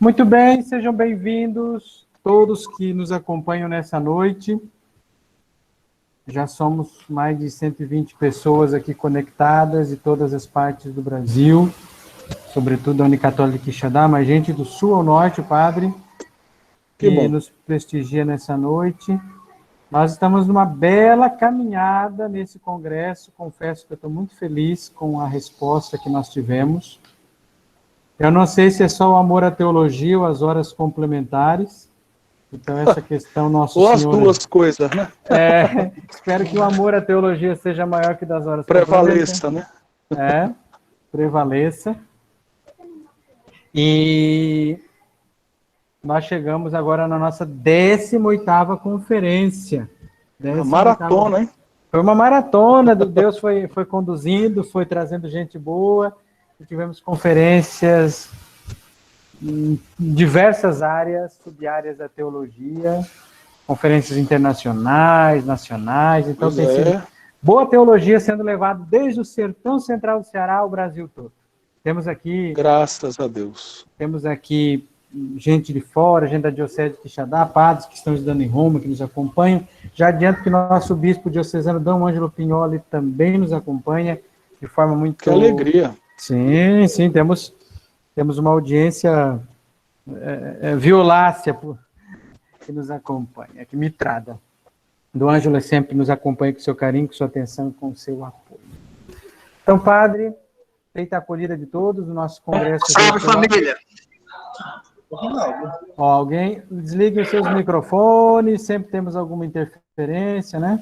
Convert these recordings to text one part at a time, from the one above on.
Muito bem, sejam bem-vindos todos que nos acompanham nessa noite. Já somos mais de 120 pessoas aqui conectadas de todas as partes do Brasil, sobretudo da Unicatólica de Quixadá, mas gente do sul ao norte, o padre, que nos prestigia nessa noite. Nós estamos numa bela caminhada nesse congresso, confesso que eu estou muito feliz com a resposta que nós tivemos. Eu não sei se é só o amor à teologia ou as horas complementares, então essa questão Nosso Senhor... Ou Senhor... as duas coisas, né? Espero que o amor à teologia seja maior que das horas prevaleça, né? Prevaleça. E nós chegamos agora na nossa 18ª conferência. Uma maratona, hein? Foi uma maratona, Deus foi conduzindo, foi trazendo gente boa, e tivemos conferências em diversas áreas, sub-áreas da teologia, conferências internacionais, nacionais, então tem sido boa teologia sendo levada desde o sertão central do Ceará ao Brasil todo. Temos aqui... Graças a Deus. Temos aqui gente de fora, gente da Diocese de Quixadá, padres que estão estudando em Roma, que nos acompanham. Já adianto que nosso bispo diocesano, Dom Ângelo Pignoli, também nos acompanha de forma muito... Que alegria. Sim, temos uma audiência violácea que nos acompanha, que mitrada. Dom Ângelo sempre nos acompanha com seu carinho, com sua atenção, com seu apoio. Então, padre, feita a acolhida de todos, o nosso congresso... Salve, família! Alguém desligue os seus microfones, sempre temos alguma interferência, né?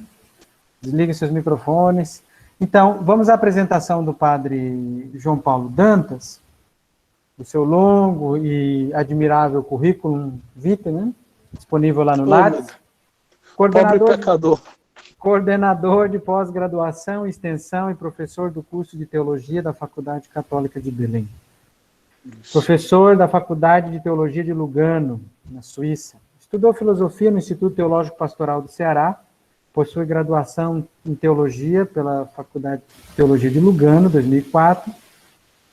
Desliguem seus microfones. Então, vamos à apresentação do padre João Paulo Dantas, do seu longo e admirável currículo vitae, né? Disponível lá no Lattes. Coordenador de pós-graduação, extensão e professor do curso de Teologia da Faculdade Católica de Belém. Isso. Professor da Faculdade de Teologia de Lugano, na Suíça. Estudou filosofia no Instituto Teológico Pastoral do Ceará, possui graduação em teologia pela Faculdade de Teologia de Lugano, 2004,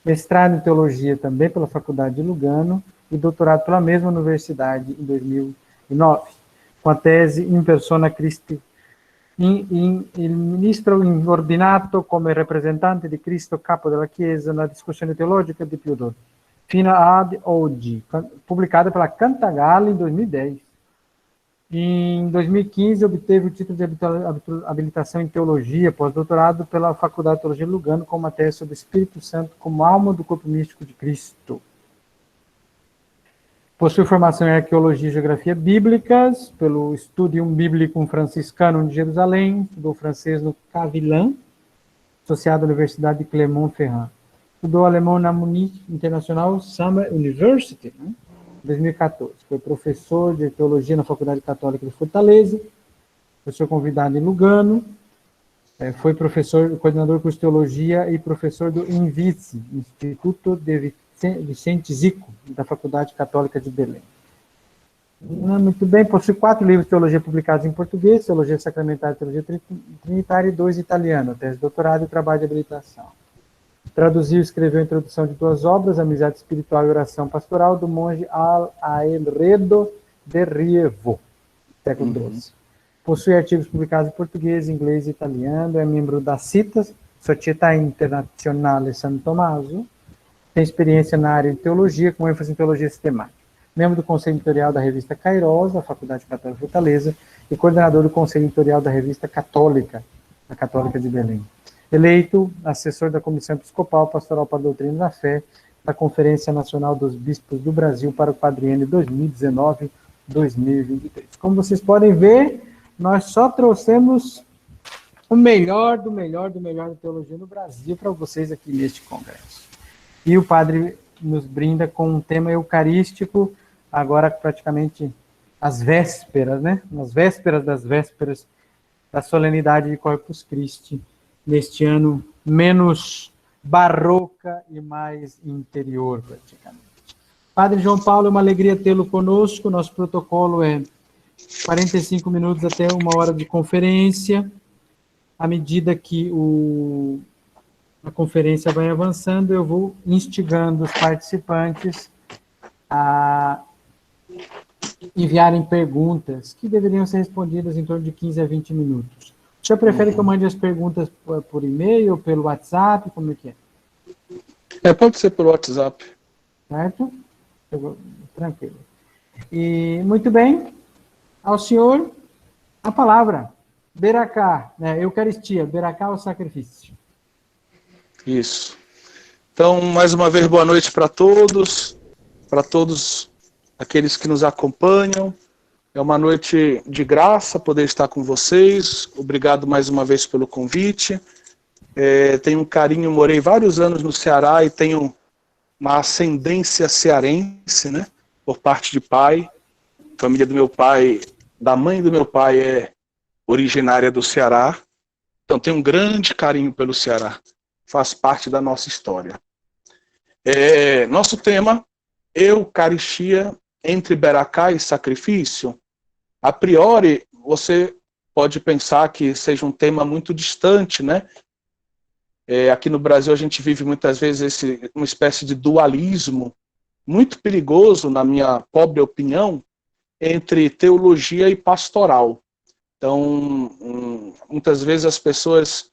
mestrado em teologia também pela Faculdade de Lugano e doutorado pela mesma universidade em 2009, com a tese In Persona Christi, il ministro in ordinato come rappresentante di Cristo capo della Chiesa na discussione teologica di Pio XII, fino ad oggi, publicada pela Cantagalli em 2010. Em 2015, obteve o título de habilitação em teologia, pós-doutorado pela Faculdade de Teologia de Lugano, com uma tese sobre o Espírito Santo como alma do corpo místico de Cristo. Possui formação em Arqueologia e Geografia Bíblicas, pelo Studium Biblicum Franciscanum de Jerusalém, estudou francês no Cavillan, associado à Universidade de Clermont-Ferrand. Estudou alemão na Munich International Summer University, né? 2014. Foi professor de teologia na Faculdade Católica de Fortaleza, professor convidado em Lugano, foi professor, coordenador do curso de teologia e professor do INVICE, Instituto de Vicente Zico, da Faculdade Católica de Belém. Muito bem, possui 4 livros de teologia publicados em português, Teologia Sacramental e Teologia Trinitária, e 2 italiano, tese de doutorado e trabalho de habilitação. Traduziu e escreveu a introdução de 2 obras, Amizade Espiritual e Oração Pastoral, do monge Aelredo de Rievo, século XII. Possui artigos publicados em português, inglês e italiano, é membro da CITAS, Società Internazionale San Tommaso, tem experiência na área de teologia, com ênfase em teologia sistemática. Membro do Conselho Editorial da revista Kairos, da Faculdade Católica de Fortaleza, e coordenador do Conselho Editorial da revista Católica, da Católica de Belém. Eleito assessor da Comissão Episcopal Pastoral para a Doutrina da Fé, da Conferência Nacional dos Bispos do Brasil para o quadriênio 2019-2023. Como vocês podem ver, nós só trouxemos o melhor do melhor do melhor da teologia no Brasil para vocês aqui neste congresso. E o padre nos brinda com um tema eucarístico, agora praticamente às vésperas, né? Nas vésperas das vésperas da solenidade de Corpus Christi, neste ano menos barroca e mais interior, praticamente. Padre João Paulo, é uma alegria tê-lo conosco. Nosso protocolo é 45 minutos até 1 hora de conferência. À medida que a conferência vai avançando, eu vou instigando os participantes a enviarem perguntas que deveriam ser respondidas em torno de 15 a 20 minutos. O senhor prefere que eu mande as perguntas por e-mail, pelo WhatsApp, como é que é? Pode ser pelo WhatsApp. Certo? Tranquilo. E, muito bem, ao senhor, a palavra. Beracá, né? Eucaristia, Beracá é o sacrifício. Isso. Então, mais uma vez, boa noite para todos aqueles que nos acompanham. É uma noite de graça poder estar com vocês. Obrigado mais uma vez pelo convite. Tenho um carinho, morei vários anos no Ceará e tenho uma ascendência cearense, né? Por parte de pai. A família do meu pai, da mãe do meu pai, é originária do Ceará. Então tenho um grande carinho pelo Ceará. Faz parte da nossa história. Nosso tema, Eucaristia entre Beracá e sacrifício. A priori, você pode pensar que seja um tema muito distante, né? Aqui no Brasil a gente vive muitas vezes uma espécie de dualismo muito perigoso, na minha pobre opinião, entre teologia e pastoral. Então, muitas vezes as pessoas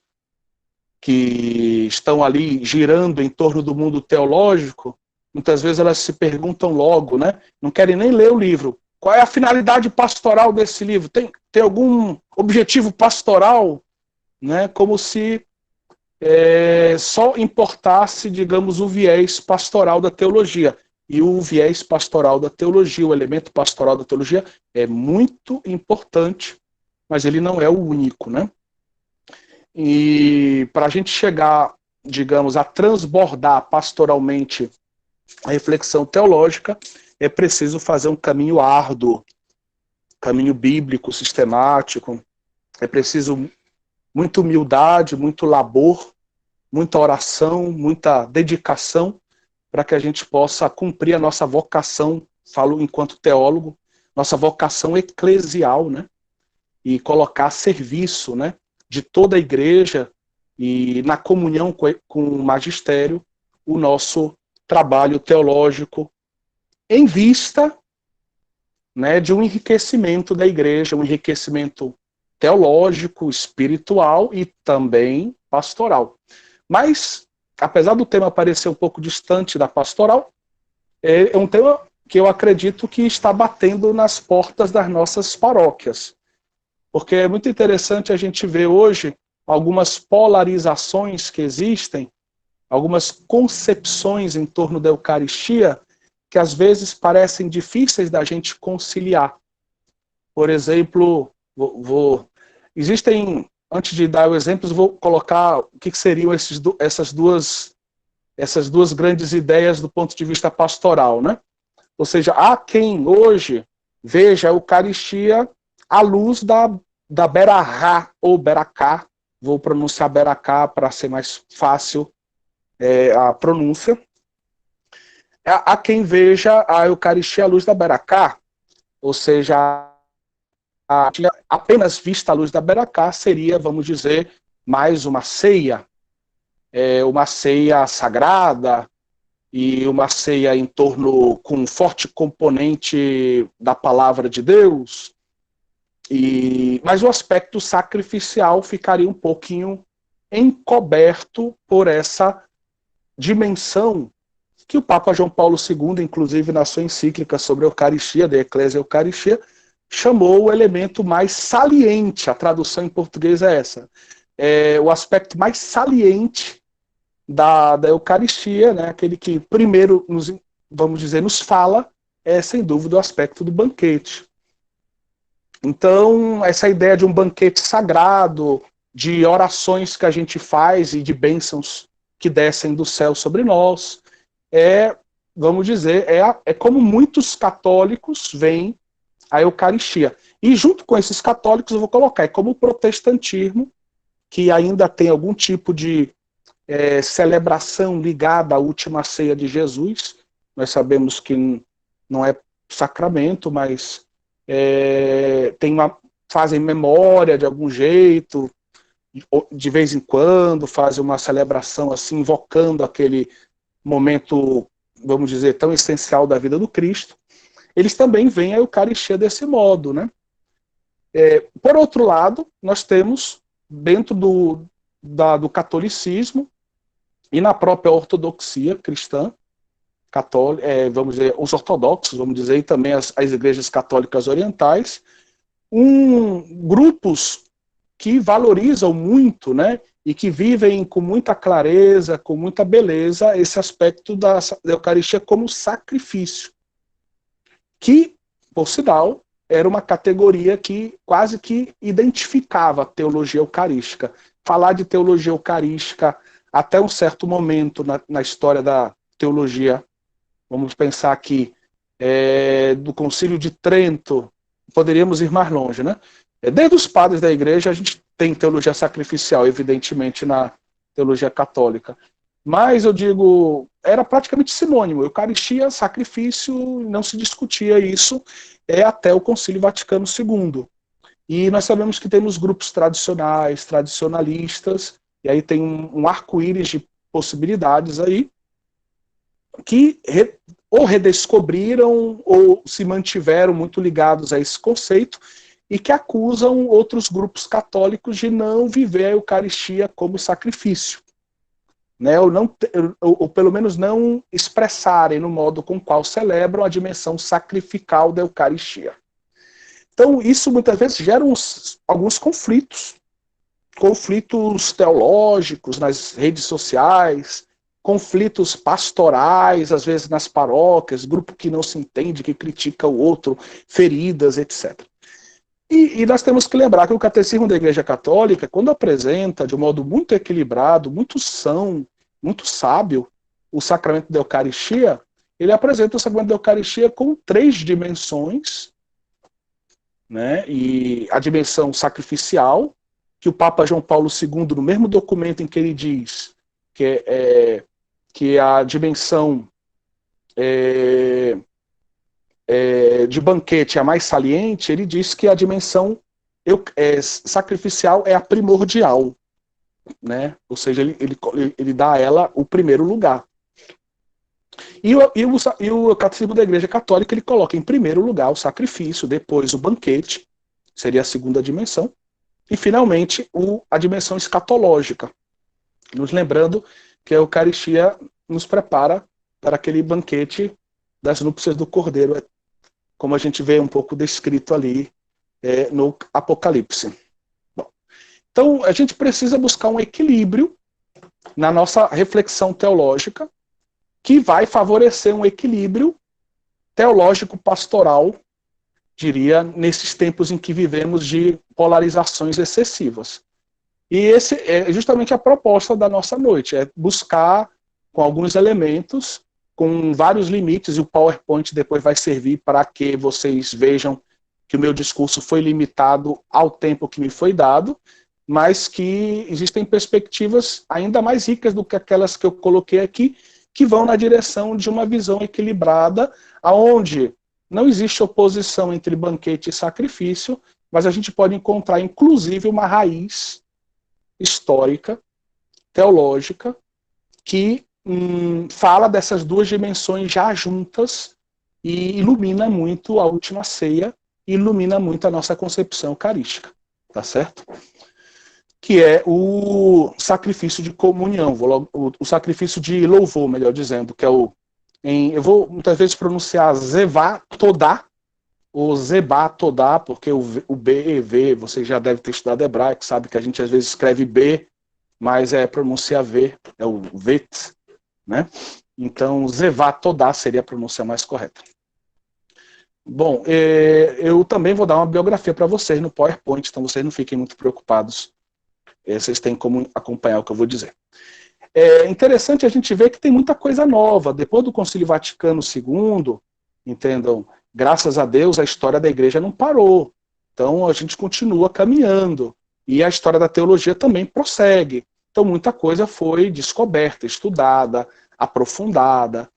que estão ali girando em torno do mundo teológico, muitas vezes elas se perguntam logo, né? Não querem nem ler o livro. Qual é a finalidade pastoral desse livro? Tem algum objetivo pastoral? Né? Como se só importasse, digamos, o viés pastoral da teologia. E o viés pastoral da teologia, o elemento pastoral da teologia é muito importante, mas ele não é o único, né? E para a gente chegar, digamos, a transbordar pastoralmente a reflexão teológica, é preciso fazer um caminho árduo, caminho bíblico, sistemático. É preciso muita humildade, muito labor, muita oração, muita dedicação, para que a gente possa cumprir a nossa vocação, falo enquanto teólogo, nossa vocação eclesial, né? E colocar a serviço, né, de toda a igreja e na comunhão com o magistério, o nosso trabalho teológico em vista, né, de um enriquecimento da igreja, um enriquecimento teológico, espiritual e também pastoral. Mas, apesar do tema parecer um pouco distante da pastoral, é um tema que eu acredito que está batendo nas portas das nossas paróquias. Porque é muito interessante a gente ver hoje algumas polarizações que existem, algumas concepções em torno da Eucaristia, que às vezes parecem difíceis da gente conciliar. Por exemplo, existem, antes de dar os exemplos, vou colocar o que seriam essas duas grandes ideias do ponto de vista pastoral, né? Ou seja, há quem hoje veja a Eucaristia à luz da Berahá ou Beracá, vou pronunciar Beracá para ser mais fácil a pronúncia. Há quem veja a Eucaristia à luz da Beracá, ou seja, apenas vista à luz da Beracá seria, vamos dizer, mais uma ceia sagrada e uma ceia em torno com um forte componente da palavra de Deus. Mas o aspecto sacrificial ficaria um pouquinho encoberto por essa dimensão que o Papa João Paulo II, inclusive na sua encíclica sobre a Eucaristia, da Ecclesia Eucaristia, chamou o elemento mais saliente, a tradução em português é essa, o aspecto mais saliente da Eucaristia, né, aquele que primeiro, nos fala, é sem dúvida o aspecto do banquete. Então, essa ideia de um banquete sagrado, de orações que a gente faz e de bênçãos que descem do céu sobre nós, vamos dizer, como muitos católicos veem a Eucaristia. E junto com esses católicos eu vou colocar, é como o protestantismo, que ainda tem algum tipo de celebração ligada à última ceia de Jesus. Nós sabemos que não é sacramento, mas fazem memória de algum jeito, de vez em quando fazem uma celebração assim, invocando aquele momento vamos dizer, tão essencial da vida do Cristo, eles também veem a Eucaristia desse modo, né? Por outro lado, nós temos, dentro do catolicismo e na própria ortodoxia cristã, católica, vamos dizer, os ortodoxos, vamos dizer, e também as igrejas católicas orientais, grupos que valorizam muito, né, e que vivem com muita clareza, com muita beleza, esse aspecto da Eucaristia como sacrifício, que, por sinal, era uma categoria que quase que identificava a teologia eucarística. Falar de teologia eucarística até um certo momento na história da teologia, vamos pensar aqui, do Concílio de Trento, poderíamos ir mais longe, né? Desde os padres da igreja a gente tem teologia sacrificial, evidentemente, na teologia católica. Mas eu digo, era praticamente sinônimo. Eucaristia, sacrifício, não se discutia isso até o Concílio Vaticano II. E nós sabemos que temos grupos tradicionais, tradicionalistas, e aí tem um arco-íris de possibilidades aí, que ou redescobriram ou se mantiveram muito ligados a esse conceito e que acusam outros grupos católicos de não viver a Eucaristia como sacrifício, né? Ou pelo menos não expressarem no modo com o qual celebram a dimensão sacrificial da Eucaristia. Então isso muitas vezes gera alguns conflitos teológicos nas redes sociais, conflitos pastorais, às vezes nas paróquias, grupo que não se entende, que critica o outro, feridas, etc. E nós temos que lembrar que o Catecismo da Igreja Católica, quando apresenta de um modo muito equilibrado, muito são, muito sábio, o sacramento da Eucaristia, ele apresenta o sacramento da Eucaristia com 3 dimensões, né? E a dimensão sacrificial, que o Papa João Paulo II, no mesmo documento em que ele diz que a dimensão de banquete é a mais saliente, ele diz que a dimensão sacrificial é a primordial, né? Ou seja, ele dá a ela o primeiro lugar. E o Catecismo da Igreja Católica ele coloca em primeiro lugar o sacrifício, depois o banquete, seria a segunda dimensão, e finalmente a dimensão escatológica, nos lembrando que a Eucaristia nos prepara para aquele banquete das núpcias do Cordeiro, como a gente vê um pouco descrito ali no Apocalipse. Bom, então, a gente precisa buscar um equilíbrio na nossa reflexão teológica, que vai favorecer um equilíbrio teológico-pastoral, diria, nesses tempos em que vivemos de polarizações excessivas. E esse é justamente a proposta da nossa noite, é buscar com alguns elementos, com vários limites, e o PowerPoint depois vai servir para que vocês vejam que o meu discurso foi limitado ao tempo que me foi dado, mas que existem perspectivas ainda mais ricas do que aquelas que eu coloquei aqui, que vão na direção de uma visão equilibrada, onde não existe oposição entre banquete e sacrifício, mas a gente pode encontrar, inclusive, uma raiz histórica, teológica, que fala dessas duas dimensões já juntas e ilumina muito a última ceia e ilumina muito a nossa concepção eucarística, tá certo? Que é o sacrifício de comunhão, o sacrifício de louvor, melhor dizendo, que é eu vou muitas vezes pronunciar Zevá Todá, ou Zebá Todá, porque o B e V, você já deve ter estudado hebraico, sabe que a gente às vezes escreve B, mas pronuncia V, é o Vet, né? Então, Zevá Todá seria a pronúncia mais correta. Bom, eu também vou dar uma biografia para vocês no PowerPoint, então vocês não fiquem muito preocupados. Vocês têm como acompanhar o que eu vou dizer. É interessante a gente ver que tem muita coisa nova. Depois do Concílio Vaticano II, entendam, graças a Deus a história da igreja não parou. Então a gente continua caminhando. E a história da teologia também prossegue. Então muita coisa foi descoberta, estudada, aprofundada.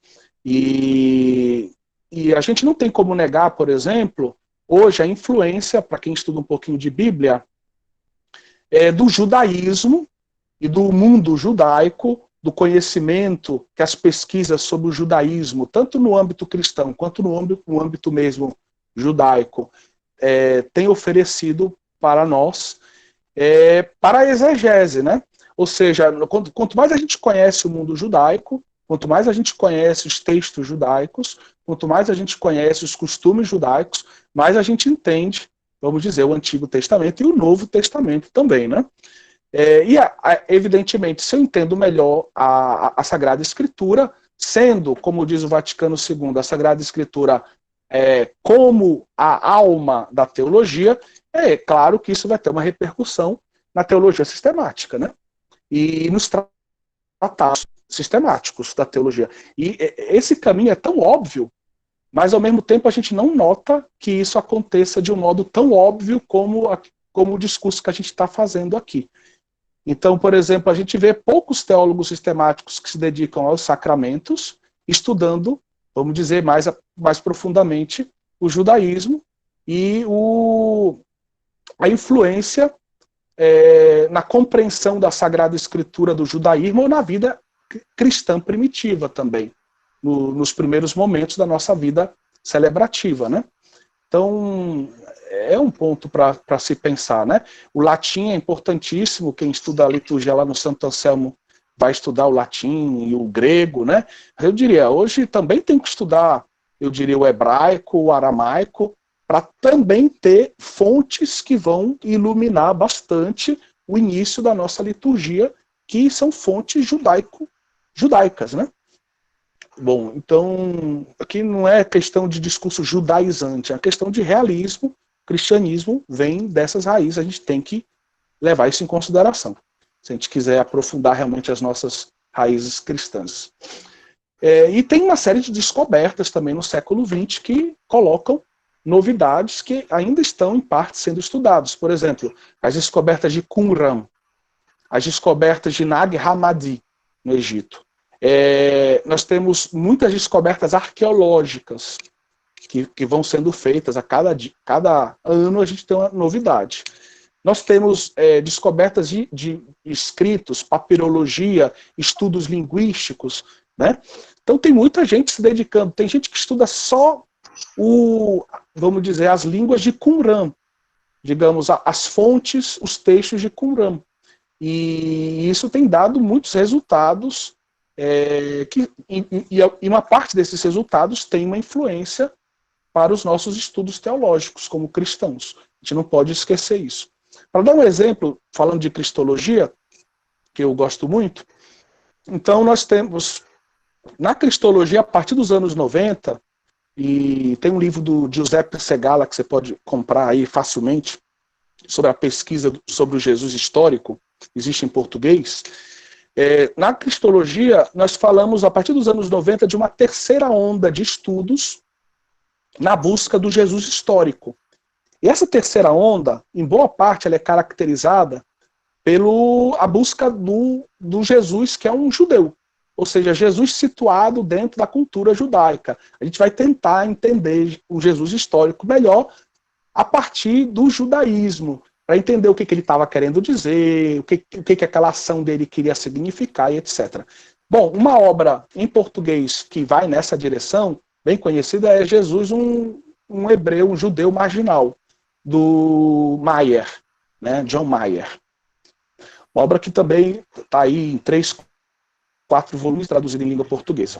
E a gente não tem como negar, por exemplo, hoje a influência, para quem estuda um pouquinho de Bíblia, do judaísmo e do mundo judaico do conhecimento que as pesquisas sobre o judaísmo, tanto no âmbito cristão quanto no âmbito mesmo judaico, têm oferecido para nós, para a exegese, né? Ou seja, quanto mais a gente conhece o mundo judaico, quanto mais a gente conhece os textos judaicos, quanto mais a gente conhece os costumes judaicos, mais a gente entende, vamos dizer, o Antigo Testamento e o Novo Testamento também, né? Evidentemente, se eu entendo melhor a Sagrada Escritura, sendo, como diz o Vaticano II, a Sagrada Escritura como a alma da teologia, é claro que isso vai ter uma repercussão na teologia sistemática, né? E nos tratados sistemáticos da teologia. E esse caminho é tão óbvio, mas ao mesmo tempo a gente não nota que isso aconteça de um modo tão óbvio como o discurso que a gente está fazendo aqui. Então, por exemplo, a gente vê poucos teólogos sistemáticos que se dedicam aos sacramentos, estudando, vamos dizer, mais profundamente o judaísmo e a influência na compreensão da Sagrada Escritura do judaísmo ou na vida cristã primitiva também, nos primeiros momentos da nossa vida celebrativa, né? Então, é um ponto para se pensar, né? O latim é importantíssimo, quem estuda a liturgia lá no Santo Anselmo vai estudar o latim e o grego, né? Eu diria, hoje também tem que estudar, eu diria, o hebraico, o aramaico, para também ter fontes que vão iluminar bastante o início da nossa liturgia, que são fontes judaicas, né? Bom, então, aqui não é questão de discurso judaizante, é questão de realismo. O cristianismo vem dessas raízes, a gente tem que levar isso em consideração, se a gente quiser aprofundar realmente as nossas raízes cristãs. E tem uma série de descobertas também no século XX que colocam novidades que ainda estão, em parte, sendo estudados. Por exemplo, as descobertas de Qumran, as descobertas de Nag Hammadi, no Egito. Nós temos muitas descobertas arqueológicas que vão sendo feitas a cada ano, a gente tem uma novidade. Nós temos descobertas de escritos, papirologia, estudos linguísticos, né? Então tem muita gente se dedicando, tem gente que estuda só vamos dizer, as línguas de Qumran, digamos, as fontes, os textos de Qumran. E isso tem dado muitos resultados, e uma parte desses resultados tem uma influência para os nossos estudos teológicos como cristãos. A gente não pode esquecer isso. Para dar um exemplo, falando de cristologia, que eu gosto muito, então nós temos, na cristologia, a partir dos anos 90, e tem um livro do Giuseppe Segala que você pode comprar aí facilmente, sobre a pesquisa sobre o Jesus histórico, existe em português. Na cristologia, nós falamos, a partir dos anos 90, de uma terceira onda de estudos na busca do Jesus histórico. E essa terceira onda, em boa parte, ela é caracterizada pela busca do Jesus, que é um judeu. Ou seja, Jesus situado dentro da cultura judaica. A gente vai tentar entender o Jesus histórico melhor a partir do judaísmo, para entender o que ele estava querendo dizer, o que aquela ação dele queria significar, e etc. Bom, uma obra em português que vai nessa direção, bem conhecida, é Jesus, um hebreu, um judeu marginal, do Mayer, né, John Mayer. Uma obra que também está aí em 4 volumes traduzidos em língua portuguesa.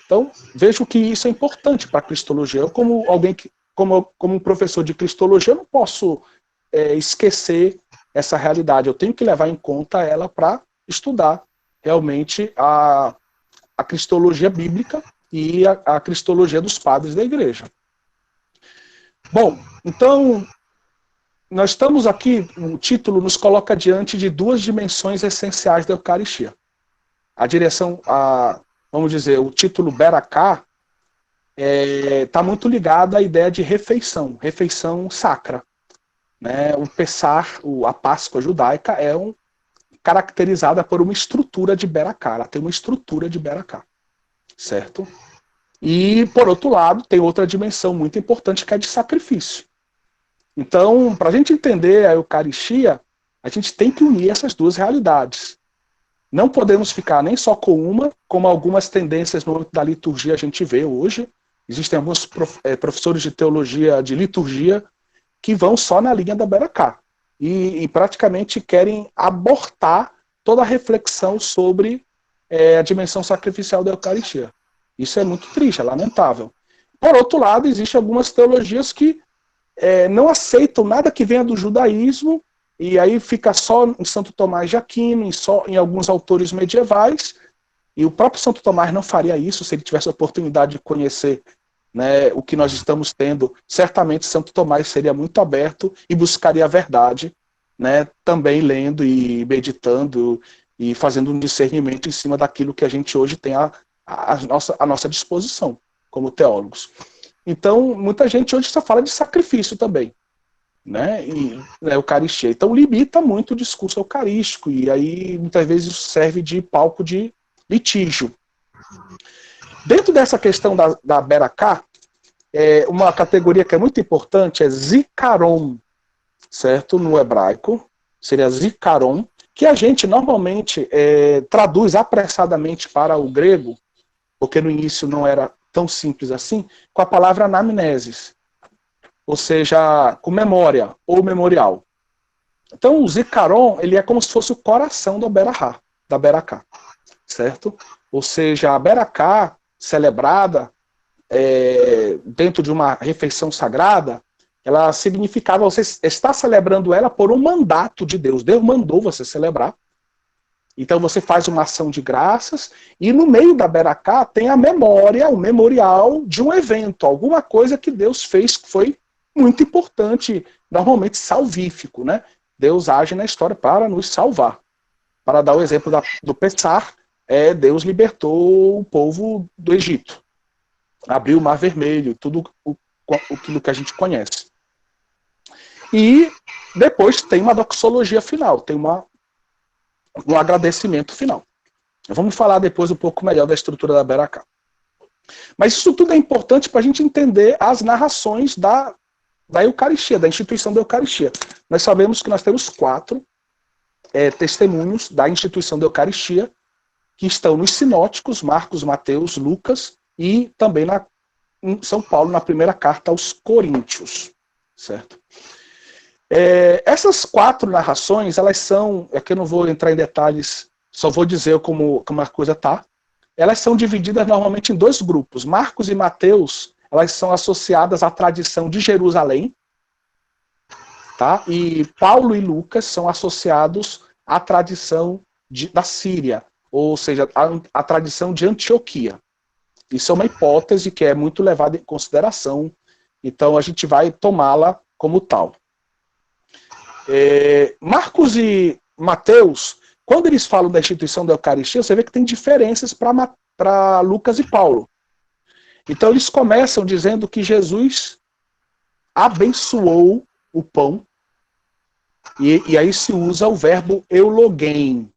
Então, vejo que isso é importante para a cristologia. Eu, como um professor de cristologia, eu não posso esquecer essa realidade. Eu tenho que levar em conta ela para estudar realmente a cristologia bíblica e a cristologia dos padres da igreja. Bom, então, nós estamos aqui, o título nos coloca diante de 2 dimensões essenciais da Eucaristia. A direção, vamos dizer, o título Beraká está muito ligado à ideia de refeição sacra. Né? O Pessar, a Páscoa judaica, caracterizada por uma estrutura de Beraká. Ela tem uma estrutura de Beraká, certo? E, por outro lado, tem outra dimensão muito importante, que é de sacrifício. Então, para a gente entender a Eucaristia, a gente tem que unir essas 2 realidades. não podemos ficar nem só com uma, como algumas tendências no âmbito da liturgia a gente vê hoje. Existem alguns professores de teologia, de liturgia, que vão só na linha da Beracá. E praticamente querem abortar toda a reflexão sobre a dimensão sacrificial da Eucaristia. Isso é muito triste, é lamentável. Por outro lado, existem algumas teologias que não aceitam nada que venha do judaísmo, e aí fica só em Santo Tomás de Aquino, só em alguns autores medievais, e o próprio Santo Tomás não faria isso se ele tivesse a oportunidade de conhecer, né, o que nós estamos tendo. Certamente Santo Tomás seria muito aberto e buscaria a verdade, né, também lendo e meditando e fazendo um discernimento em cima daquilo que a gente hoje tem à nossa disposição como teólogos. Então, muita gente hoje só fala de sacrifício também, né, e na Eucaristia. Então limita muito o discurso eucarístico, e aí muitas vezes isso serve de palco de litígio. Dentro dessa questão da Beracá, uma categoria que é muito importante é Zikaron, certo? No hebraico, seria Zikaron, que a gente normalmente traduz apressadamente para o grego, porque no início não era tão simples assim, com a palavra anamnesis, ou seja, com memória ou memorial. Então o Zikaron, ele é como se fosse o coração da Beracá, certo? Ou seja, a Beracá celebrada dentro de uma refeição sagrada, ela significava, você está celebrando ela por um mandato de Deus. Deus mandou você celebrar. Então você faz uma ação de graças, e no meio da Beracá tem a memória, o memorial de um evento, alguma coisa que Deus fez que foi muito importante, normalmente salvífico, né? Deus age na história para nos salvar. Para dar o exemplo do Pessar, Deus libertou o povo do Egito. Abriu o Mar Vermelho, tudo aquilo que a gente conhece. E depois tem uma doxologia final, tem um agradecimento final. Vamos falar depois um pouco melhor da estrutura da Beracá. Mas isso tudo é importante para a gente entender as narrações da Eucaristia, da instituição da Eucaristia. Nós sabemos que nós temos 4 testemunhos da instituição da Eucaristia, que estão nos sinóticos, Marcos, Mateus, Lucas, e também em São Paulo, na primeira carta aos Coríntios. Certo? Essas 4 narrações, elas são, aqui eu não vou entrar em detalhes, só vou dizer como a coisa está. Elas são divididas normalmente em 2 grupos. Marcos e Mateus, elas são associadas à tradição de Jerusalém, tá? E Paulo e Lucas são associados à tradição da Síria, ou seja, à tradição de Antioquia. Isso é uma hipótese que é muito levada em consideração, então a gente vai tomá-la como tal. Marcos e Mateus, quando eles falam da instituição da Eucaristia, você vê que tem diferenças para Lucas e Paulo. Então eles começam dizendo que Jesus abençoou o pão, e aí se usa o verbo euloguém.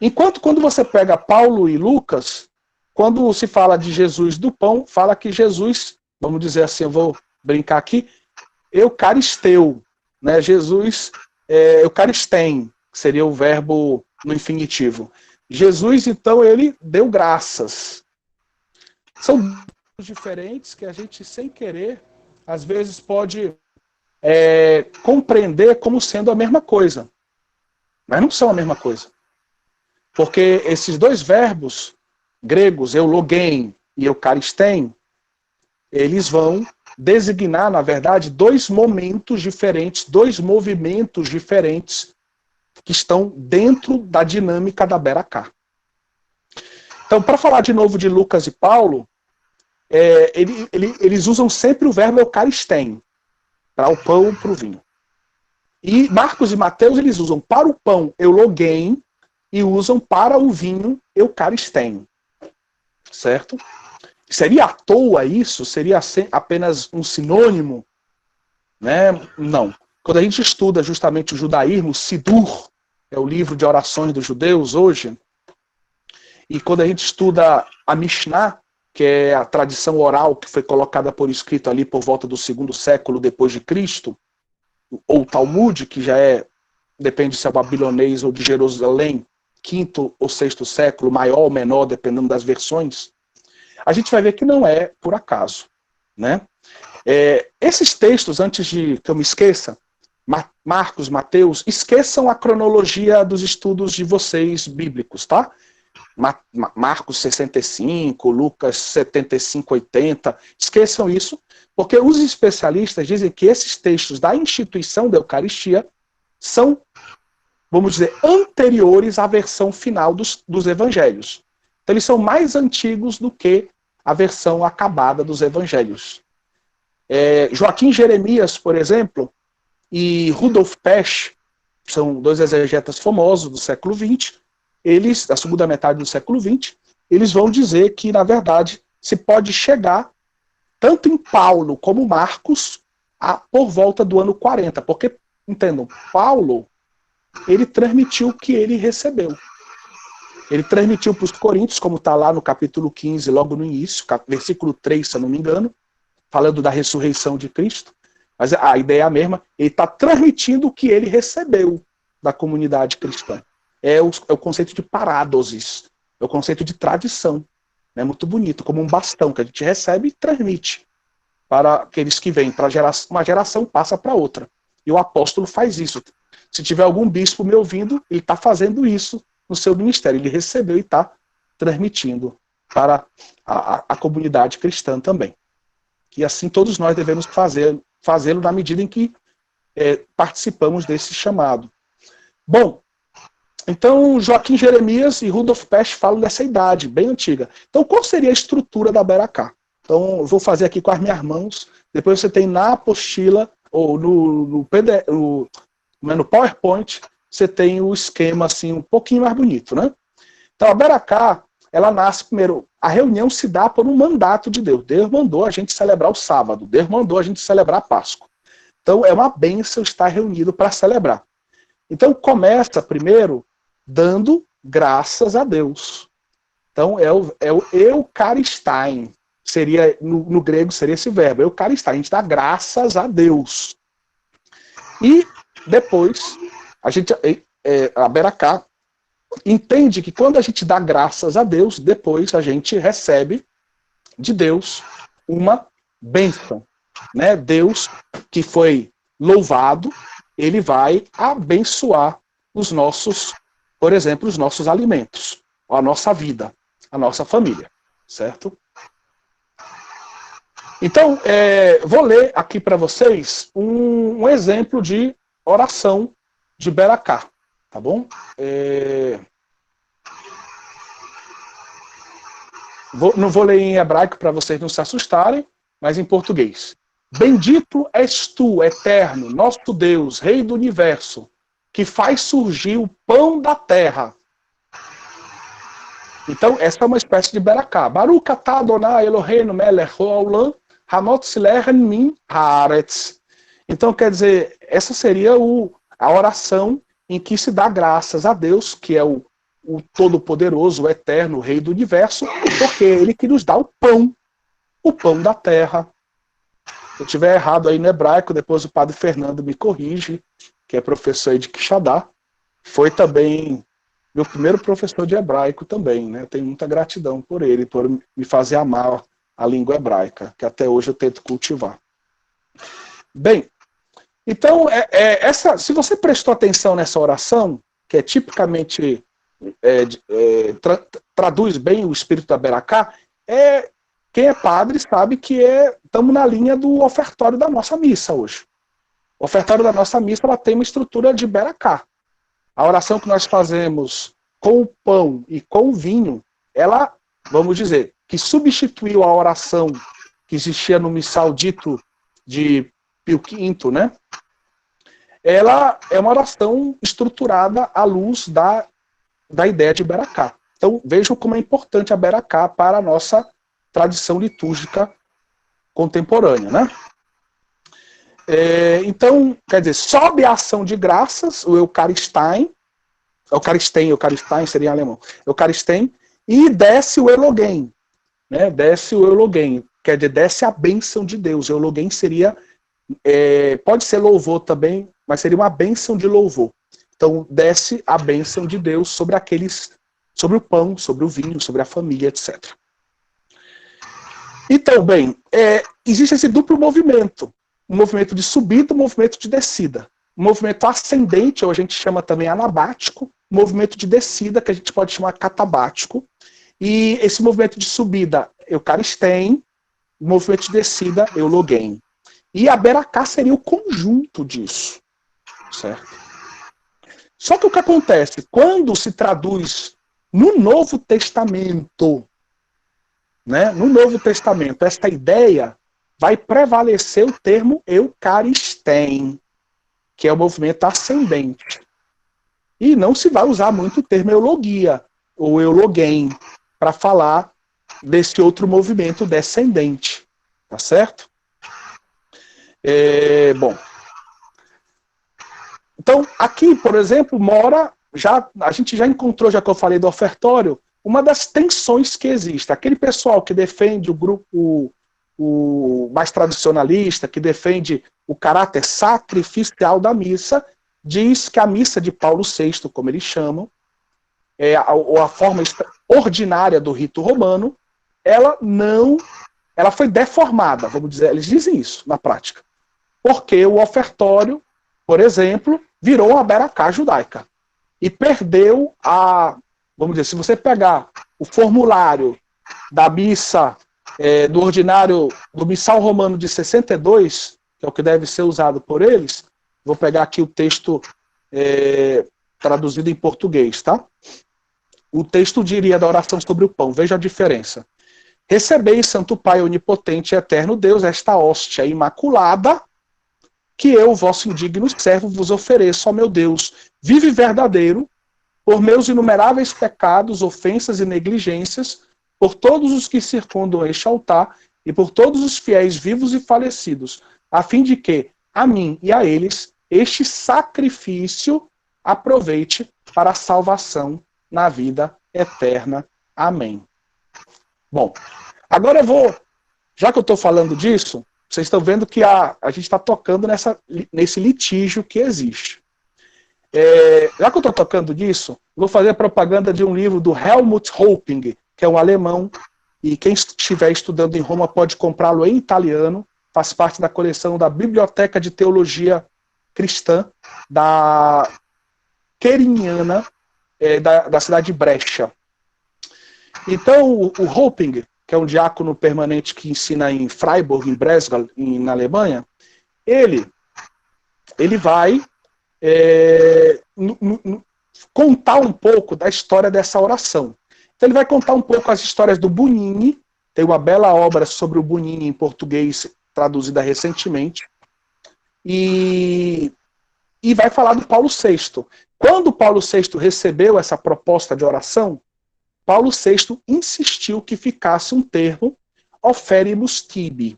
Enquanto quando você pega Paulo e Lucas, quando se fala de Jesus do pão, fala que Jesus, vamos dizer assim, eu vou brincar aqui, eucaristeu, né? Jesus eucaristém, seria o verbo no infinitivo. Jesus, então, ele deu graças. São diferentes que a gente, sem querer, às vezes pode compreender como sendo a mesma coisa. Mas não são a mesma coisa. Porque esses 2 verbos gregos, euloguém e eucaristém, eles vão designar, na verdade, 2 momentos diferentes, 2 movimentos diferentes que estão dentro da dinâmica da Beracá. Então, para falar de novo de Lucas e Paulo, eles usam sempre o verbo eucaristém, para o pão e para o vinho. E Marcos e Mateus, eles usam para o pão euloguém e usam para o vinho eucaristém. Certo? Seria à toa isso? Seria apenas um sinônimo? Né? Não. Quando a gente estuda justamente o judaísmo, Sidur, é o livro de orações dos judeus hoje, e quando a gente estuda a Mishnah, que é a tradição oral que foi colocada por escrito ali por volta do 2º século depois de Cristo, ou Talmud, que já depende se é babilonês ou de Jerusalém, quinto ou sexto século, maior ou menor, dependendo das versões, a gente vai ver que não é por acaso, né? Esses textos, antes de que eu me esqueça, Marcos, Mateus, esqueçam a cronologia dos estudos de vocês bíblicos, tá? Marcos 65, Lucas 75, 80, esqueçam isso, porque os especialistas dizem que esses textos da instituição da Eucaristia são, vamos dizer, anteriores à versão final dos evangelhos. Então eles são mais antigos do que a versão acabada dos evangelhos. Joaquim Jeremias, por exemplo, e Rudolf Pesch, são dois exegetas famosos do século XX, eles, da segunda metade do século XX, eles vão dizer que, na verdade, se pode chegar, tanto em Paulo como Marcos, por volta do ano 40. Porque, entendam, Paulo, ele transmitiu o que ele recebeu. Ele transmitiu para os Coríntios, como está lá no capítulo 15, logo no início, versículo 3, se eu não me engano, falando da ressurreição de Cristo. Mas a ideia é a mesma, ele está transmitindo o que ele recebeu da comunidade cristã. É o conceito de parádosis, é o conceito de tradição. É muito bonito, como um bastão que a gente recebe e transmite para aqueles que vêm. Uma geração passa para outra. E o apóstolo faz isso. Se tiver algum bispo me ouvindo, ele está fazendo isso no seu ministério. Ele recebeu e está transmitindo para a comunidade cristã também. E assim todos nós devemos fazê-lo na medida em que participamos desse chamado. Bom, então Joaquim Jeremias e Rudolf Pesch falam dessa idade, bem antiga. Então qual seria a estrutura da Beracá? Então eu vou fazer aqui com as minhas mãos, depois você tem na apostila, ou no PowerPoint, você tem o esquema assim, um pouquinho mais bonito, né? Então a Beracá, ela nasce primeiro, a reunião se dá por um mandato de Deus. Deus mandou a gente celebrar o sábado, Deus mandou a gente celebrar a Páscoa. Então é uma bênção estar reunido para celebrar. Então começa primeiro dando graças a Deus. Então é o Eucaristain, seria, no grego seria esse verbo, Eucaristain, a gente dá graças a Deus. E depois, a Beracá entende que quando a gente dá graças a Deus, depois a gente recebe de Deus uma bênção. Né? Deus, que foi louvado, ele vai abençoar os nossos, por exemplo, os nossos alimentos, a nossa vida, a nossa família, certo? Então, vou ler aqui para vocês um exemplo de oração de Beracá, tá bom? Não vou ler em hebraico para vocês não se assustarem, mas em português. Bendito és tu, eterno, nosso Deus, Rei do Universo, que faz surgir o pão da terra. Então, essa é uma espécie de Beracá. Baruch atah Adonai Eloheinu melech haolam hamotziler min haaretz. Então, quer dizer, essa seria a oração em que se dá graças a Deus, que é o Todo-Poderoso, o Eterno, o Rei do Universo, porque é Ele que nos dá o pão da terra. Se eu estiver errado aí no hebraico, depois o padre Fernando me corrige, que é professor aí de Quixadá. Foi também meu primeiro professor de hebraico também, né? Tenho muita gratidão por ele, por me fazer amar a língua hebraica, que até hoje eu tento cultivar. Bem, então, se você prestou atenção nessa oração, que é tipicamente traduz bem o espírito da Beracá, quem é padre sabe que estamos na linha do ofertório da nossa missa hoje. O ofertório da nossa missa ela tem uma estrutura de Beracá. A oração que nós fazemos com o pão e com o vinho, ela, vamos dizer, que substituiu a oração que existia no missal dito de Pio V, né? Ela é uma oração estruturada à luz da ideia de Beracá. Então, vejam como é importante a Beracá para a nossa tradição litúrgica contemporânea, né? Então, quer dizer, sobe a ação de graças, o Eucaristain seria em alemão, Eucaristain, e desce o Elogen, né? Desce o Elogen, quer dizer, desce a bênção de Deus. O Elogen seria, pode ser louvor também, mas seria uma bênção de louvor. Então desce a bênção de Deus sobre aqueles, sobre o pão, sobre o vinho, sobre a família, etc. Então, bem, existe esse duplo movimento. Um movimento de subida, um movimento de descida. Um movimento ascendente, ou a gente chama também anabático, um movimento de descida, que a gente pode chamar catabático. E esse movimento de subida, eucaristém, o movimento de descida, eulogém. E a Beracá seria o conjunto disso, certo? Só que o que acontece? Quando se traduz no Novo Testamento, né, no Novo Testamento, esta ideia vai prevalecer o termo eucaristém, que é o movimento ascendente. E não se vai usar muito o termo eulogia, ou eulogém, para falar desse outro movimento descendente. Tá certo? Bom. Então, aqui, por exemplo, mora, a gente já encontrou, já que eu falei do ofertório, uma das tensões que existe. Aquele pessoal que defende o grupo o mais tradicionalista, que defende o caráter sacrificial da missa, diz que a missa de Paulo VI, como eles chamam, ou a forma ordinária do rito romano, ela foi deformada, vamos dizer, eles dizem isso na prática. Porque o ofertório, por exemplo, virou uma beracá judaica. E perdeu vamos dizer, se você pegar o formulário da missa, do ordinário, do missal romano de 62, que é o que deve ser usado por eles, vou pegar aqui o texto traduzido em português, tá? O texto diria da oração sobre o pão, veja a diferença. Recebeis, Santo Pai onipotente e eterno Deus, esta hóstia imaculada, que eu, vosso indigno servo, vos ofereço, ó meu Deus, vivo e verdadeiro, por meus inumeráveis pecados, ofensas e negligências, por todos os que circundam este altar, e por todos os fiéis vivos e falecidos, a fim de que, a mim e a eles, este sacrifício aproveite para a salvação na vida eterna. Amém. Bom, agora já que eu estou falando disso, vocês estão vendo que a gente está tocando nesse litígio que existe. Já que eu estou tocando disso, vou fazer a propaganda de um livro do Helmut Hopping, que é um alemão, e quem estiver estudando em Roma pode comprá-lo em italiano, faz parte da coleção da Biblioteca de Teologia Cristã, da Queriniana, da cidade de Brescia. Então, o Hopping, que é um diácono permanente que ensina em Freiburg, em Breslau, na Alemanha, ele vai contar um pouco da história dessa oração. Então ele vai contar um pouco as histórias do Bunini, tem uma bela obra sobre o Bunini em português, traduzida recentemente, e vai falar do Paulo VI. Quando Paulo VI recebeu essa proposta de oração, Paulo VI insistiu que ficasse um termo oferimus tibi,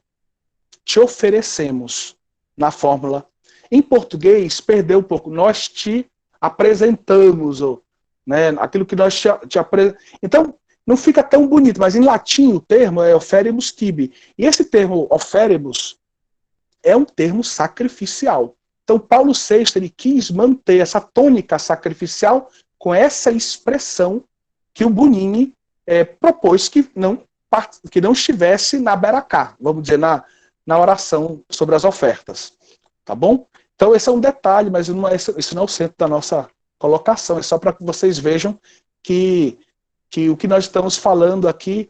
te oferecemos, na fórmula. Em português, perdeu um pouco, nós te apresentamos, né, aquilo que nós te apresentamos. Então, não fica tão bonito, mas em latim o termo é oferimus tibi. E esse termo oferimus é um termo sacrificial. Então, Paulo VI ele quis manter essa tônica sacrificial com essa expressão que o Bunini propôs que não estivesse na beracá, vamos dizer, na oração sobre as ofertas. Tá bom? Então, esse é um detalhe, mas isso não é o centro da nossa colocação. É só para que vocês vejam que o que nós estamos falando aqui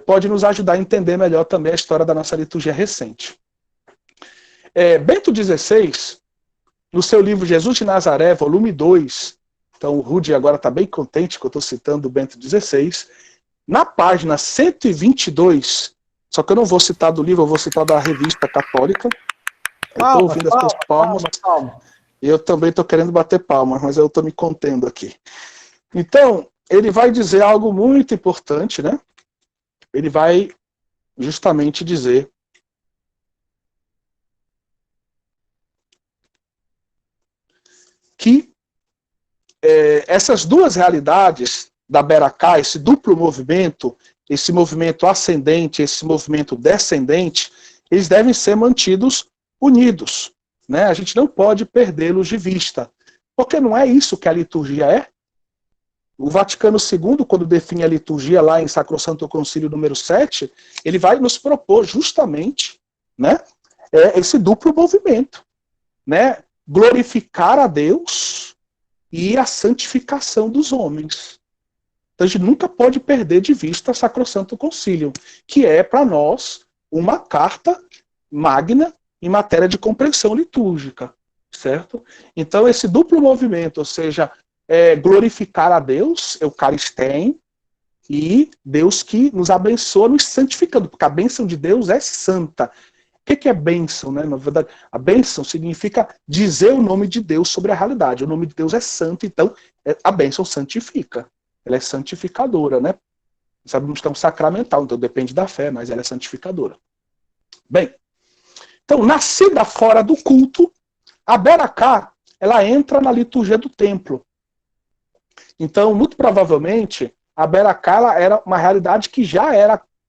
pode nos ajudar a entender melhor também a história da nossa liturgia recente. Bento XVI, no seu livro Jesus de Nazaré, volume 2, então o Rudy agora está bem contente que eu estou citando o Bento XVI, na página 122, só que eu não vou citar do livro, eu vou citar da Revista Católica. Estou ouvindo as suas palmas. Eu também estou querendo bater palmas, mas eu estou me contendo aqui. Então, ele vai dizer algo muito importante, né? Ele vai justamente dizer que essas duas realidades da beracá, esse duplo movimento, esse movimento ascendente, esse movimento descendente, eles devem ser mantidos unidos, né? A gente não pode perdê-los de vista. Porque não é isso que a liturgia é. O Vaticano II, quando define a liturgia lá em Sacrosanto Concílio número 7, ele vai nos propor justamente, né, esse duplo movimento, né, glorificar a Deus e a santificação dos homens. Então a gente nunca pode perder de vista Sacrosanto Concílio, que é para nós uma carta magna em matéria de compreensão litúrgica, certo? Então esse duplo movimento, ou seja, glorificar a Deus, Eucaristém, e Deus que nos abençoa, nos santificando, porque a bênção de Deus é santa. O que é bênção, né? Na verdade, a bênção significa dizer o nome de Deus sobre a realidade. O nome de Deus é santo, então a bênção santifica. Ela é santificadora, né? Sabemos que é um sacramental, então depende da fé, mas ela é santificadora. Bem, então, nascida fora do culto, a Beracá, ela entra na liturgia do templo. Então, muito provavelmente, a Beracá ela era uma realidade que já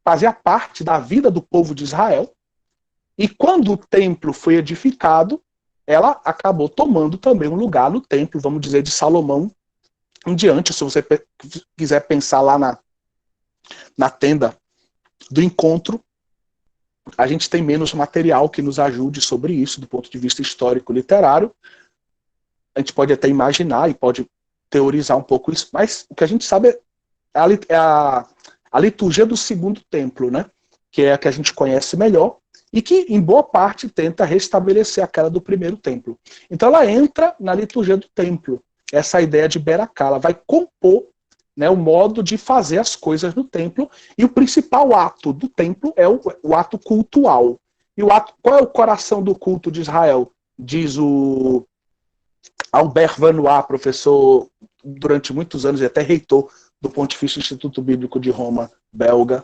fazia parte da vida do povo de Israel. E quando o templo foi edificado, ela acabou tomando também um lugar no templo, vamos dizer, de Salomão em diante. Se você quiser pensar lá na tenda do encontro, a gente tem menos material que nos ajude sobre isso, do ponto de vista histórico literário. A gente pode até imaginar e pode teorizar um pouco isso, mas o que a gente sabe é a liturgia do segundo templo, né? Que é a que a gente conhece melhor e que, em boa parte, tenta restabelecer aquela do primeiro templo. Então ela entra na liturgia do templo, essa ideia de Beracá, ela vai compor, né, o modo de fazer as coisas no templo, e o principal ato do templo é o ato cultual. E qual é o coração do culto de Israel? Diz o Albert Vanois, professor durante muitos anos e até reitor do Pontifício Instituto Bíblico de Roma, belga.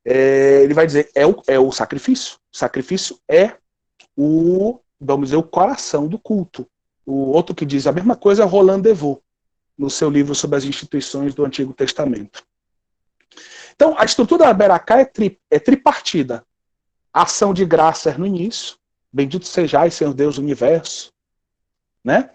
Ele vai dizer, é o sacrifício. O sacrifício é vamos dizer, o coração do culto. O outro que diz a mesma coisa é Roland Devaux, no seu livro sobre as instituições do Antigo Testamento. Então, a estrutura da Beracá é tripartida. A ação de graças no início, bendito sejais, Senhor Deus do universo, né?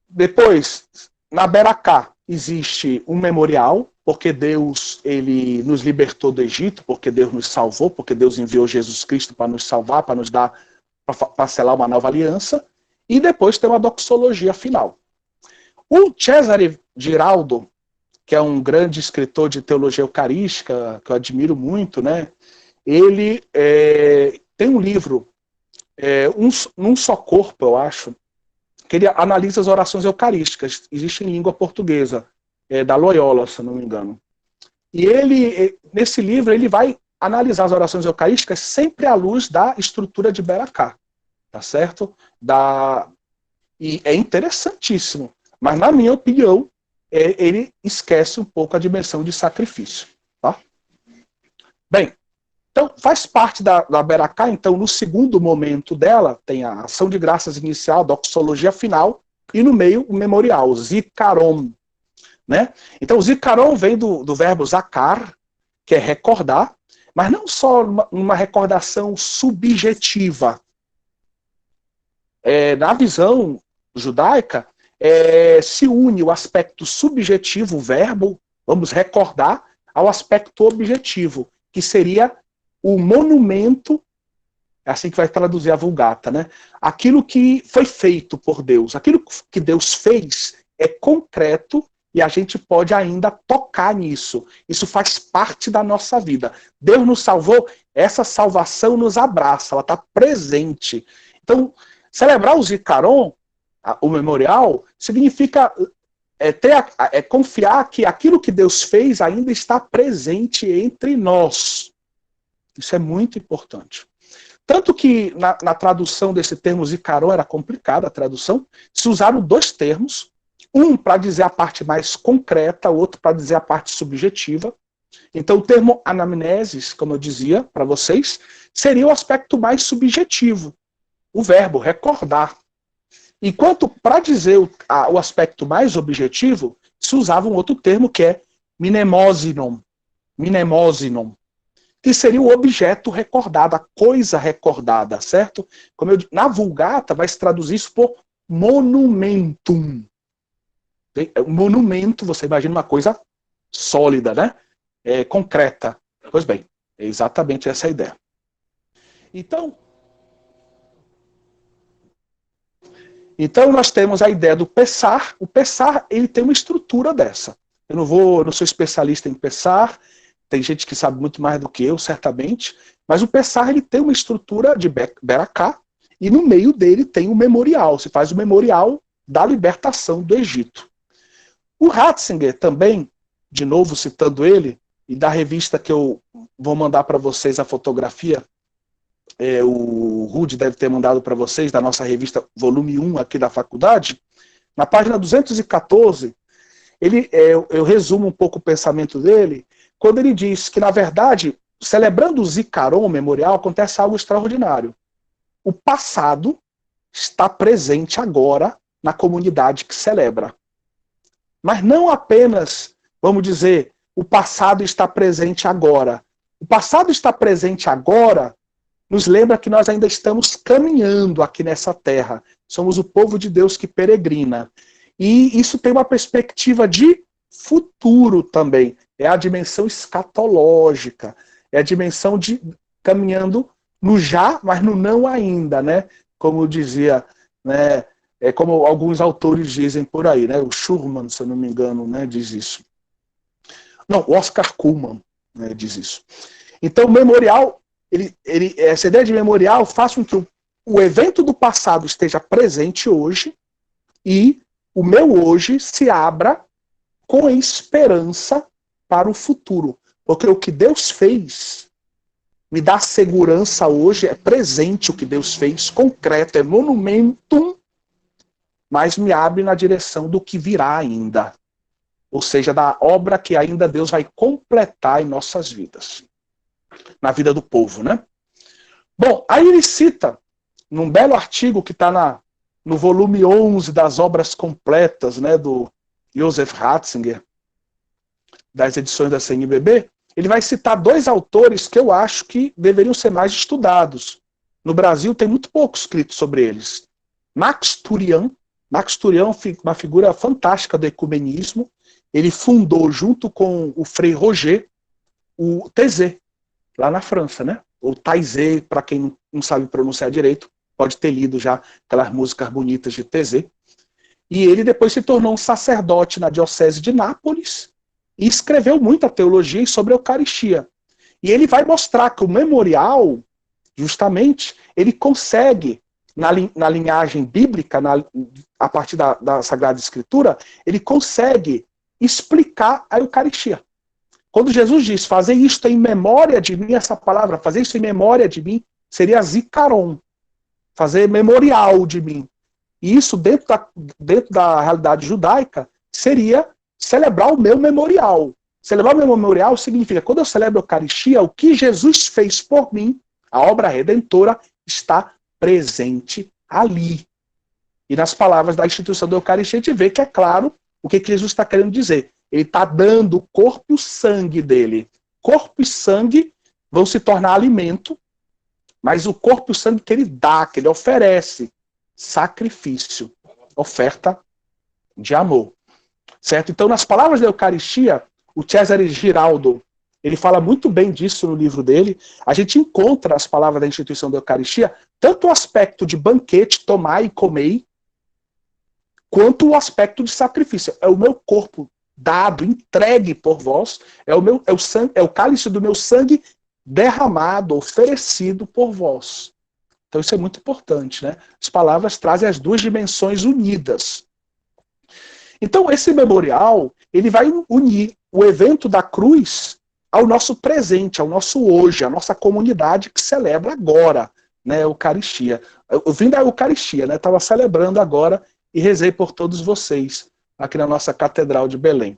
Depois, na Beracá, existe um memorial, porque Deus ele nos libertou do Egito, porque Deus nos salvou, porque Deus enviou Jesus Cristo para nos salvar, para nos dar, para selar uma nova aliança, e depois tem uma doxologia final. O Cesare Giraldo, que é um grande escritor de teologia eucarística, que eu admiro muito, né? Ele tem um livro, Num Só Corpo, eu acho, que ele analisa as orações eucarísticas. Existe em língua portuguesa, da Loyola, se não me engano. E ele, nesse livro, ele vai analisar as orações eucarísticas sempre à luz da estrutura de Beracá, tá certo? E é interessantíssimo, mas na minha opinião, ele esquece um pouco a dimensão de sacrifício, tá? Bem, então faz parte da Beracá, então no segundo momento dela, tem a ação de graças inicial, a doxologia final, e no meio o memorial, o Zikaron, né? Então o Zikaron vem do verbo zakar, que é recordar, mas não só uma recordação subjetiva. Na visão judaica, se une o aspecto subjetivo, o verbo, vamos recordar, ao aspecto objetivo, que seria o monumento, é assim que vai traduzir a Vulgata, né? Aquilo que foi feito por Deus, aquilo que Deus fez é concreto e a gente pode ainda tocar nisso. Isso faz parte da nossa vida. Deus nos salvou, essa salvação nos abraça, ela está presente. Então, celebrar o Zikaron, o memorial, significa confiar que aquilo que Deus fez ainda está presente entre nós. Isso é muito importante. Tanto que na tradução desse termo Zikaron era complicada a tradução, se usaram dois termos, um para dizer a parte mais concreta, o outro para dizer a parte subjetiva. Então o termo anamnesis, como eu dizia para vocês, seria o aspecto mais subjetivo, o verbo recordar. Enquanto para dizer o aspecto mais objetivo, se usava um outro termo que é mnemosinon, que seria o objeto recordado, a coisa recordada, certo? Na Vulgata vai se traduzir isso por monumentum. Monumento, você imagina uma coisa sólida, né? Concreta. Pois bem, é exatamente essa a ideia. Então nós temos a ideia do Pessar. O Pessar, ele tem uma estrutura dessa. Eu não sou especialista em Pessar, tem gente que sabe muito mais do que eu, certamente, mas o Pessar, ele tem uma estrutura de Beracá, e no meio dele tem o memorial. Se faz o memorial da libertação do Egito. O Ratzinger também, de novo citando ele, e da revista que eu vou mandar para vocês a fotografia, o Rude deve ter mandado para vocês, da nossa revista volume 1 aqui da faculdade, na página 214, eu resumo um pouco o pensamento dele, quando ele diz que, na verdade, celebrando o Zikaron, o memorial, acontece algo extraordinário. O passado está presente agora na comunidade que celebra. Mas não apenas, vamos dizer, o passado está presente agora. O passado está presente agora nos lembra que nós ainda estamos caminhando aqui nessa terra. Somos o povo de Deus que peregrina. E isso tem uma perspectiva de futuro também. É a dimensão escatológica. É a dimensão de caminhando no já, mas no não ainda, né? Como dizia, né? Como alguns autores dizem por aí, né? O Schurman, se eu não me engano, né, diz isso. Não, o Oscar Cullmann, né, diz isso. Então, o memorial, essa ideia de memorial faz com que o evento do passado esteja presente hoje e o meu hoje se abra com esperança para o futuro. Porque o que Deus fez me dá segurança hoje, é presente o que Deus fez, concreto, é monumentum, mas me abre na direção do que virá ainda. Ou seja, da obra que ainda Deus vai completar em nossas vidas. Na vida do povo, né? Bom, aí ele cita, num belo artigo que está no volume 11 das obras completas, né, do Joseph Ratzinger, das edições da CNBB, ele vai citar dois autores que eu acho que deveriam ser mais estudados. No Brasil tem muito pouco escrito sobre eles. Max Turian é uma figura fantástica do ecumenismo. Ele fundou, junto com o Frei Roger, o TZ, lá na França, né? Ou Taizé, para quem não sabe pronunciar direito, pode ter lido já aquelas músicas bonitas de TZ. E ele depois se tornou um sacerdote na diocese de Nápoles e escreveu muita teologia sobre a Eucaristia. E ele vai mostrar que o memorial, justamente, ele consegue, na linhagem bíblica, a partir da Sagrada Escritura, ele consegue explicar a Eucaristia. Quando Jesus diz, fazer isto em memória de mim, essa palavra, fazer isso em memória de mim, seria zikaron, fazer memorial de mim. E isso, dentro da realidade judaica, seria celebrar o meu memorial. Celebrar o meu memorial significa, quando eu celebro a Eucaristia, o que Jesus fez por mim, a obra redentora, está presente ali. E nas palavras da instituição da Eucaristia, a gente vê que é claro o que Jesus está querendo dizer. Ele está dando o corpo e o sangue dele. Corpo e sangue vão se tornar alimento, mas o corpo e o sangue que ele dá, que ele oferece, sacrifício, oferta de amor. Certo? Então, nas palavras da Eucaristia, o Cesare Giraldo, ele fala muito bem disso no livro dele. A gente encontra as palavras da instituição da Eucaristia, tanto o aspecto de banquete, tomai e comei, quanto o aspecto de sacrifício. É o meu corpo dado, entregue por vós, é o cálice do meu sangue derramado, oferecido por vós. Então isso é muito importante, né? As palavras trazem as duas dimensões unidas. Então esse memorial, ele vai unir o evento da cruz ao nosso presente, ao nosso hoje, à nossa comunidade que celebra agora, né, a Eucaristia. Eu vim da Eucaristia, né? Estava celebrando agora e rezei por todos vocês aqui na nossa Catedral de Belém.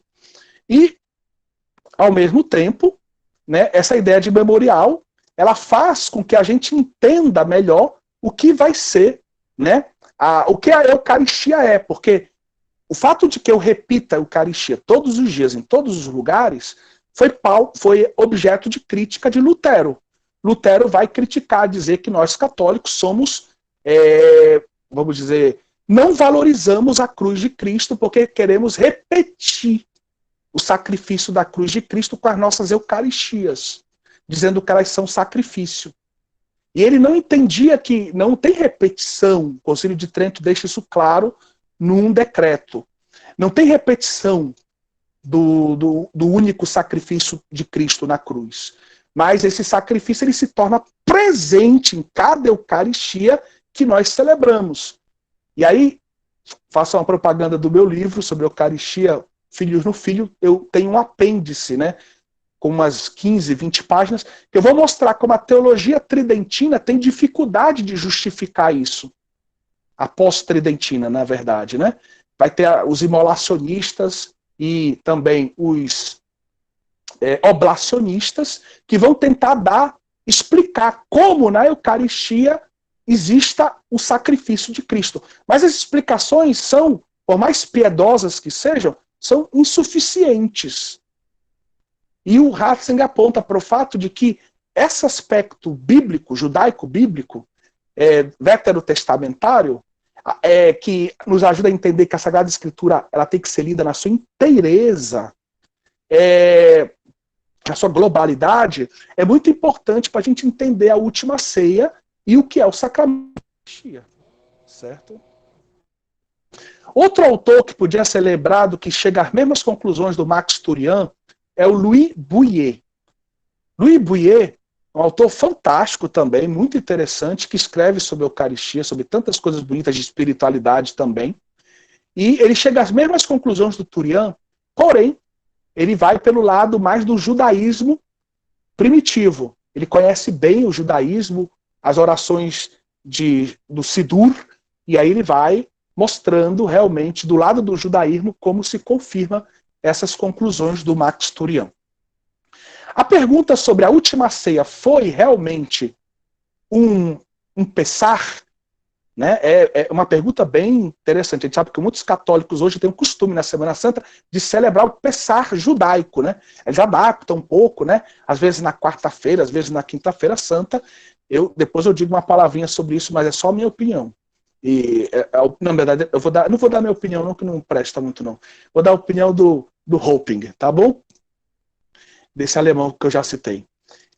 E, ao mesmo tempo, né, essa ideia de memorial, ela faz com que a gente entenda melhor o que vai ser, né, o que a Eucaristia é, porque o fato de que eu repita a Eucaristia todos os dias, em todos os lugares, foi objeto de crítica de Lutero. Lutero vai criticar, dizer que nós católicos somos, vamos dizer, não valorizamos a cruz de Cristo porque queremos repetir o sacrifício da cruz de Cristo com as nossas eucaristias, dizendo que elas são sacrifício. E ele não entendia que não tem repetição, o Concílio de Trento deixa isso claro num decreto. Não tem repetição do único sacrifício de Cristo na cruz. Mas esse sacrifício ele se torna presente em cada Eucaristia que nós celebramos. E aí, faço uma propaganda do meu livro sobre Eucaristia, Filhos no Filho, eu tenho um apêndice, né, com umas 15, 20 páginas, que eu vou mostrar como a teologia tridentina tem dificuldade de justificar isso. A pós-tridentina, na verdade, né? Vai ter os imolacionistas e também os oblacionistas que vão tentar explicar como na Eucaristia exista o sacrifício de Cristo. Mas as explicações são, por mais piedosas que sejam, são insuficientes. E o Ratzinger aponta para o fato de que esse aspecto bíblico, judaico-bíblico, veterotestamentário, que nos ajuda a entender que a Sagrada Escritura ela tem que ser lida na sua inteireza, na sua globalidade, é muito importante para a gente entender a última ceia e o que é o sacramento da Eucaristia, certo? Outro autor que podia ser lembrado, que chega às mesmas conclusões do Max Turian, é o Louis Bouyer. Louis Bouyer, um autor fantástico também, muito interessante, que escreve sobre a Eucaristia, sobre tantas coisas bonitas de espiritualidade também. E ele chega às mesmas conclusões do Turian, porém, ele vai pelo lado mais do judaísmo primitivo. Ele conhece bem o judaísmo, as orações do Sidur, e aí ele vai mostrando realmente, do lado do judaísmo, como se confirma essas conclusões do Max Turian. A pergunta sobre a última ceia foi realmente um Pessar? Né? É uma pergunta bem interessante. A gente sabe que muitos católicos hoje têm um costume na Semana Santa de celebrar o Pessar judaico. Né? Eles adaptam um pouco, né? Às vezes na quarta-feira, às vezes na quinta-feira santa. Depois eu digo uma palavrinha sobre isso, mas é só a minha opinião. E, na verdade, não vou dar minha opinião, não, que não presta muito, não. Vou dar a opinião do Hoping, tá bom? Desse alemão que eu já citei.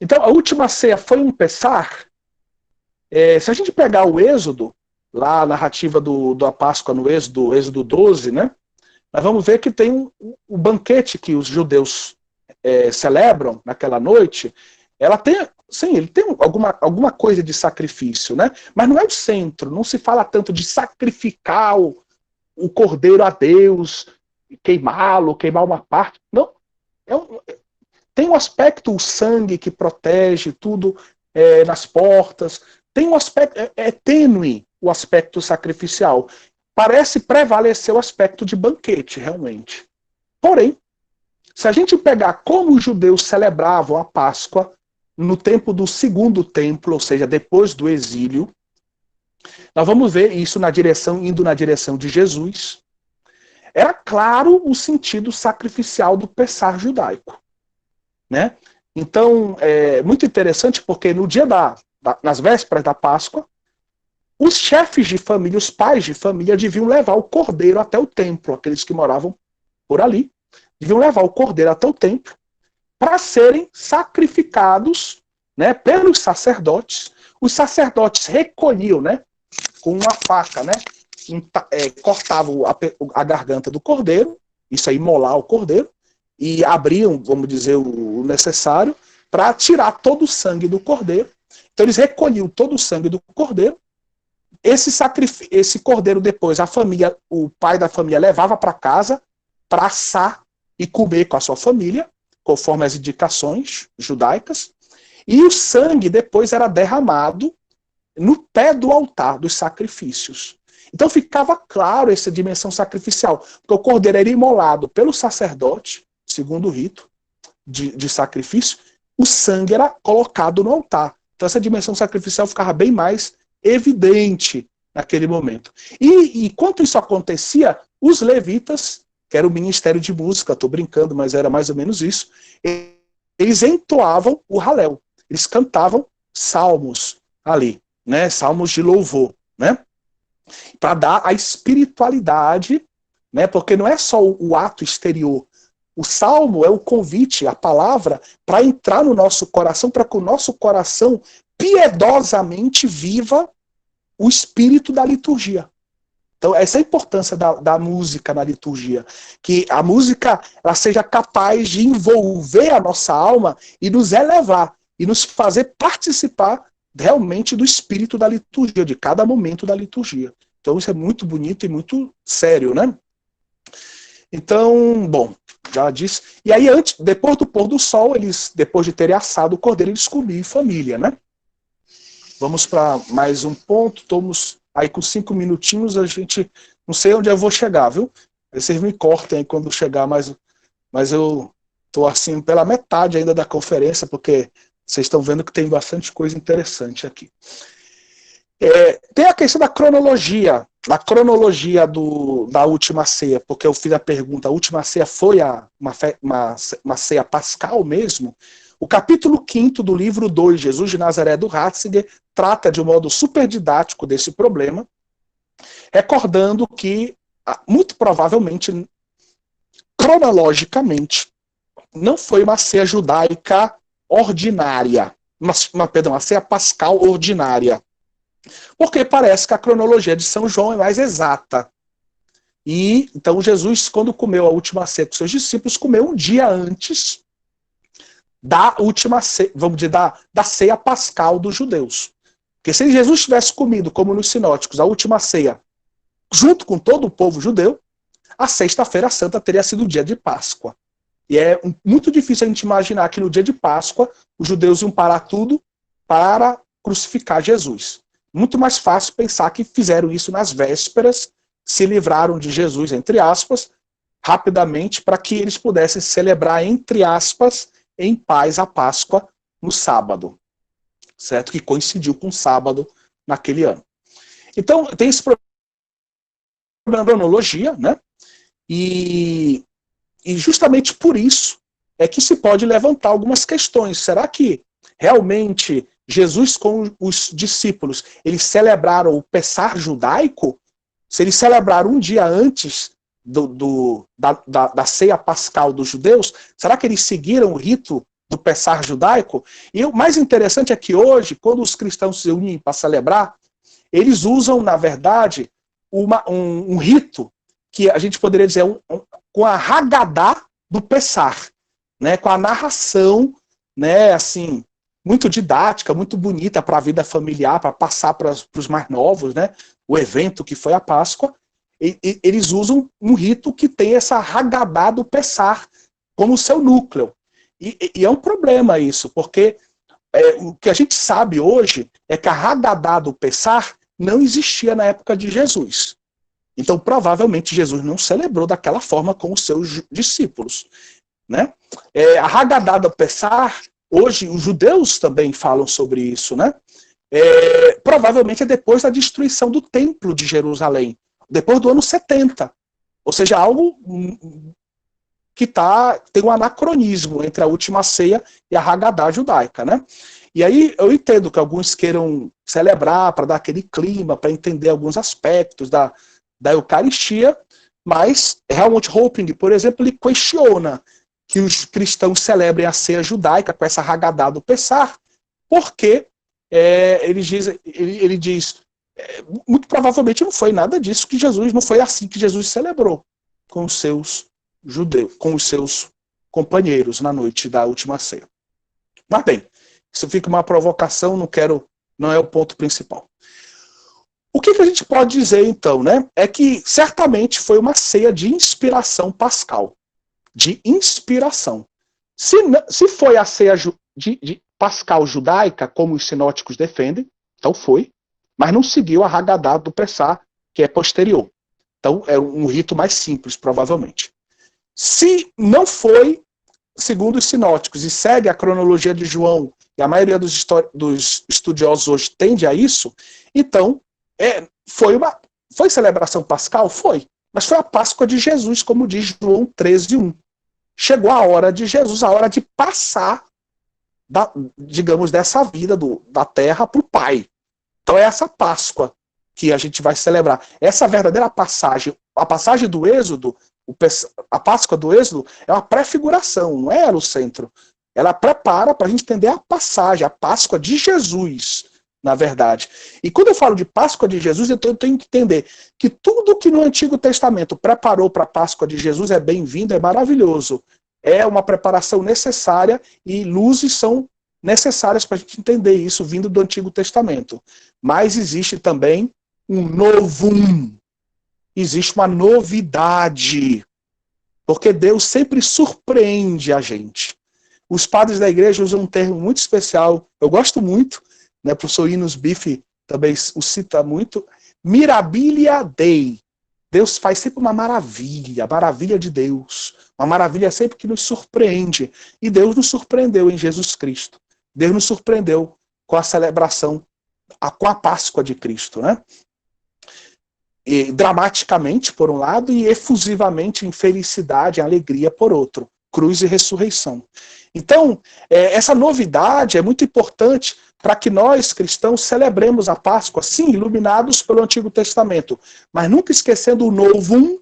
Então, a última ceia foi um Pessar. Se a gente pegar o Êxodo, lá a narrativa da Páscoa no Êxodo 12, né? Nós vamos ver que tem o banquete que os judeus celebram naquela noite. Ele tem alguma coisa de sacrifício, né? Mas não é o centro, não se fala tanto de sacrificar o cordeiro a Deus, queimá-lo, queimar uma parte. Não. Tem um aspecto, o sangue que protege tudo nas portas. Tem um aspecto, tênue o aspecto sacrificial. Parece prevalecer o aspecto de banquete, realmente. Porém, se a gente pegar como os judeus celebravam a Páscoa no tempo do segundo templo, ou seja, depois do exílio, nós vamos ver isso indo na direção de Jesus. Era claro o sentido sacrificial do Pessar judaico. Né? Então, é muito interessante porque no dia nas vésperas da Páscoa, os chefes de família, os pais de família deviam levar o cordeiro até o templo, aqueles que moravam por ali, deviam levar o cordeiro até o templo para serem sacrificados, né, pelos sacerdotes. Os sacerdotes recolhiam, né, com uma faca, né, cortavam a garganta do cordeiro, isso aí, imolar o cordeiro, e abriam, vamos dizer, o necessário para tirar todo o sangue do cordeiro. Então eles recolhiam todo o sangue do cordeiro. Esse cordeiro depois, o pai da família levava para casa para assar e comer com a sua família, conforme as indicações judaicas. E o sangue depois era derramado no pé do altar dos sacrifícios. Então ficava claro essa dimensão sacrificial, porque o cordeiro era imolado pelo sacerdote, segundo o rito de sacrifício, o sangue era colocado no altar. Então essa dimensão sacrificial ficava bem mais evidente naquele momento. E enquanto isso acontecia, os levitas, que era o ministério de música, estou brincando, mas era mais ou menos isso, eles entoavam o Halel, eles cantavam salmos ali, né? Salmos de louvor, né? para dar a espiritualidade, né? Porque não é só o ato exterior. O salmo é o convite, a palavra, para entrar no nosso coração, para que o nosso coração piedosamente viva o espírito da liturgia. Então, essa é a importância da música na liturgia. Que a música ela seja capaz de envolver a nossa alma e nos elevar, e nos fazer participar realmente do espírito da liturgia, de cada momento da liturgia. Então, isso é muito bonito e muito sério, né? Então, bom, já disse. E aí, depois do pôr do sol, eles, depois de terem assado o cordeiro, eles comiam em família, né? Vamos para mais um ponto. Estamos aí com 5 minutinhos, a gente... Não sei onde eu vou chegar, viu? Aí vocês me cortem aí quando chegar, mas eu estou assim pela metade ainda da conferência, porque vocês estão vendo que tem bastante coisa interessante aqui. Tem a questão da cronologia da última ceia, porque eu fiz a pergunta, a última ceia foi uma ceia pascal mesmo? O capítulo 5º do livro 2, Jesus de Nazaré do Ratzinger, trata de um modo super didático desse problema, recordando que, muito provavelmente, cronologicamente, não foi uma ceia judaica ordinária, uma ceia pascal ordinária. Porque parece que a cronologia de São João é mais exata. E então Jesus, quando comeu a última ceia com seus discípulos, comeu um dia antes da última ceia, vamos dizer, da ceia pascal dos judeus. Porque se Jesus tivesse comido, como nos sinóticos, a última ceia, junto com todo o povo judeu, a sexta-feira santa teria sido o dia de Páscoa. E é muito difícil a gente imaginar que no dia de Páscoa os judeus iam parar tudo para crucificar Jesus. Muito mais fácil pensar que fizeram isso nas vésperas, se livraram de Jesus, entre aspas, rapidamente, para que eles pudessem celebrar, entre aspas, em paz a Páscoa no sábado, certo? Que coincidiu com o sábado naquele ano. Então, tem esse problema da cronologia, né? E justamente por isso é que se pode levantar algumas questões. Será que realmente Jesus com os discípulos, eles celebraram o Pessar judaico? Se eles celebraram um dia antes da ceia pascal dos judeus, será que eles seguiram o rito do Pessar judaico? E o mais interessante é que hoje, quando os cristãos se unem para celebrar, eles usam, na verdade, um rito que a gente poderia dizer com a Haggadah do Pessar, né, com a narração, né, assim, muito didática, muito bonita para a vida familiar, para passar para os mais novos, né, o evento que foi a Páscoa. Eles usam um rito que tem essa Haggadah do Pessar como seu núcleo. E é um problema isso, porque o que a gente sabe hoje é que a Haggadah do Pessar não existia na época de Jesus. Então, provavelmente, Jesus não celebrou daquela forma com os seus discípulos, né? A Haggadah do Pessar, hoje, os judeus também falam sobre isso, né? Provavelmente é depois da destruição do Templo de Jerusalém, depois do ano 70. Ou seja, algo que tem um anacronismo entre a última ceia e a Haggadah judaica, né? E aí eu entendo que alguns queiram celebrar para dar aquele clima, para entender alguns aspectos da Eucaristia, mas Helmut Hopping, por exemplo, ele questiona que os cristãos celebrem a ceia judaica com essa Haggadah do Pessar, porque ele diz muito provavelmente não foi nada disso que Jesus, não foi assim que Jesus celebrou com os seus judeus, com os seus companheiros na noite da última ceia. Mas bem, isso fica uma provocação, não é o ponto principal. O que a gente pode dizer, então, né? É que certamente foi uma ceia de inspiração pascal. De inspiração. Se foi a ceia de pascal judaica, como os sinóticos defendem, então foi, mas não seguiu a Haggadah do Pessar, que é posterior. Então é um rito mais simples, provavelmente. Se não foi, segundo os sinóticos, e segue a cronologia de João, e a maioria dos estudiosos hoje tende a isso, então foi celebração pascal? Foi. Mas foi a Páscoa de Jesus, como diz João 13:1. Chegou a hora de Jesus, a hora de passar, digamos, dessa vida da terra para o Pai. Então é essa Páscoa que a gente vai celebrar. Essa verdadeira passagem, a passagem do Êxodo, a Páscoa do Êxodo, é uma prefiguração, não é ela o centro. Ela prepara para a gente entender a passagem, a Páscoa de Jesus, na verdade. E quando eu falo de Páscoa de Jesus, então eu tenho que entender que tudo que no Antigo Testamento preparou para a Páscoa de Jesus é bem-vindo, é maravilhoso. É uma preparação necessária e luzes são necessárias para a gente entender isso vindo do Antigo Testamento. Mas existe também um novum. Existe uma novidade. Porque Deus sempre surpreende a gente. Os padres da igreja usam um termo muito especial, eu gosto muito, né, o professor Inos Bife também o cita muito, mirabilia Dei. Deus faz sempre uma maravilha de Deus. Uma maravilha sempre que nos surpreende. E Deus nos surpreendeu em Jesus Cristo. Deus nos surpreendeu com a celebração, com a Páscoa de Cristo, né? E, dramaticamente, por um lado, e efusivamente em felicidade, em alegria, por outro. Cruz e ressurreição. Então, essa novidade é muito importante para que nós, cristãos, celebremos a Páscoa, sim, iluminados pelo Antigo Testamento, mas nunca esquecendo o novum,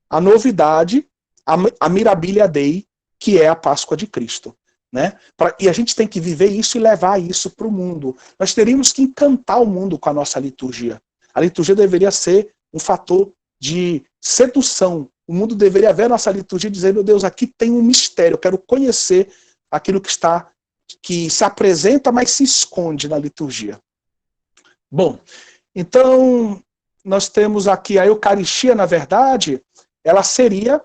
a novidade, a mirabilia Dei, que é a Páscoa de Cristo. Né? E a gente tem que viver isso e levar isso para o mundo. Nós teríamos que encantar o mundo com a nossa liturgia. A liturgia deveria ser um fator de sedução. O mundo deveria ver a nossa liturgia dizendo, meu Deus, aqui tem um mistério, eu quero conhecer aquilo que se apresenta, mas se esconde na liturgia. Bom, então nós temos aqui a Eucaristia, na verdade, ela seria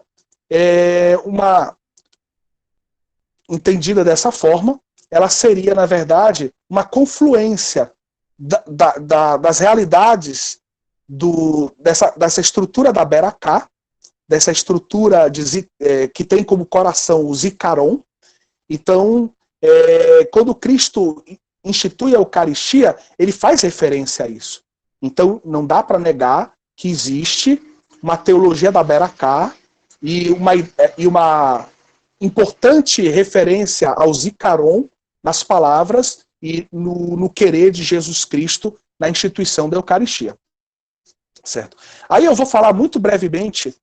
entendida dessa forma, ela seria, na verdade, uma confluência das realidades dessa estrutura da Beracá, dessa estrutura que tem como coração o Zicaron. Então, quando Cristo institui a Eucaristia, ele faz referência a isso. Então, não dá para negar que existe uma teologia da Beracá e uma importante referência ao Zicaron nas palavras e no querer de Jesus Cristo na instituição da Eucaristia. Certo? Aí eu vou falar muito brevemente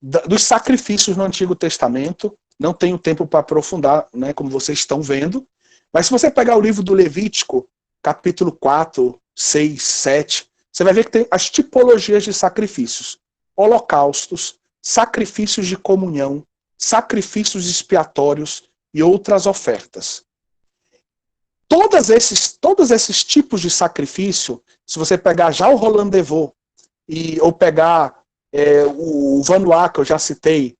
dos sacrifícios no Antigo Testamento. Não tenho tempo para aprofundar, né, como vocês estão vendo. Mas se você pegar o livro do Levítico, capítulo 4, 6, 7, você vai ver que tem as tipologias de sacrifícios. Holocaustos, sacrifícios de comunhão, sacrifícios expiatórios e outras ofertas. Todos esses tipos de sacrifício, se você pegar já o Roland Devaux, ou pegar o Vanois, que eu já citei,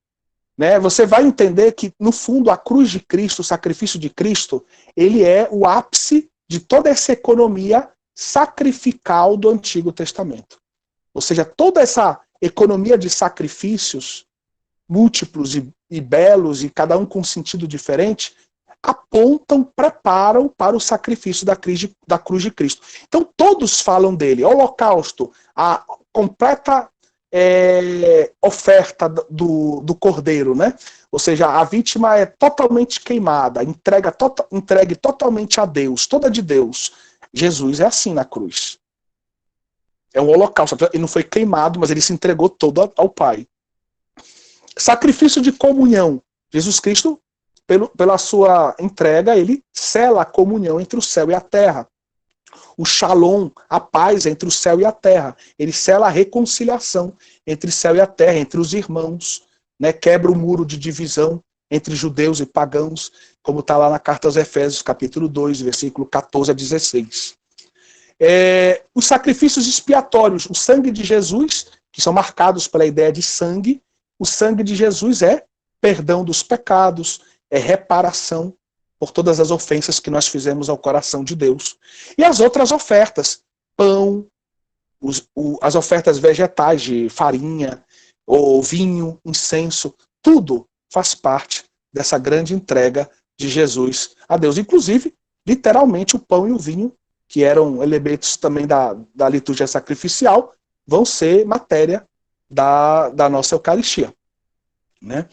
né, você vai entender que, no fundo, a cruz de Cristo, o sacrifício de Cristo, ele é o ápice de toda essa economia sacrificial do Antigo Testamento. Ou seja, toda essa economia de sacrifícios múltiplos e belos, e cada um com um sentido diferente, preparam para o sacrifício da cruz de Cristo. Então todos falam dele. Holocausto, a completa oferta do cordeiro, né? Ou seja, a vítima é totalmente queimada, entregue totalmente a Deus, toda de Deus. Jesus é assim na cruz. É um holocausto. Ele não foi queimado, mas ele se entregou todo ao Pai. Sacrifício de comunhão. Jesus Cristo, pela sua entrega, ele sela a comunhão entre o céu e a terra. O shalom, a paz entre o céu e a terra. Ele sela a reconciliação entre o céu e a terra, entre os irmãos. Né? Quebra o muro de divisão entre judeus e pagãos, como está lá na carta aos Efésios, capítulo 2, versículo 14 a 16. Os sacrifícios expiatórios, o sangue de Jesus, que são marcados pela ideia de sangue, o sangue de Jesus é perdão dos pecados, é reparação por todas as ofensas que nós fizemos ao coração de Deus. E as outras ofertas, pão, as ofertas vegetais de farinha, ou vinho, incenso, tudo faz parte dessa grande entrega de Jesus a Deus. Inclusive, literalmente, o pão e o vinho, que eram elementos também da liturgia sacrificial, vão ser matéria da nossa Eucaristia. Né?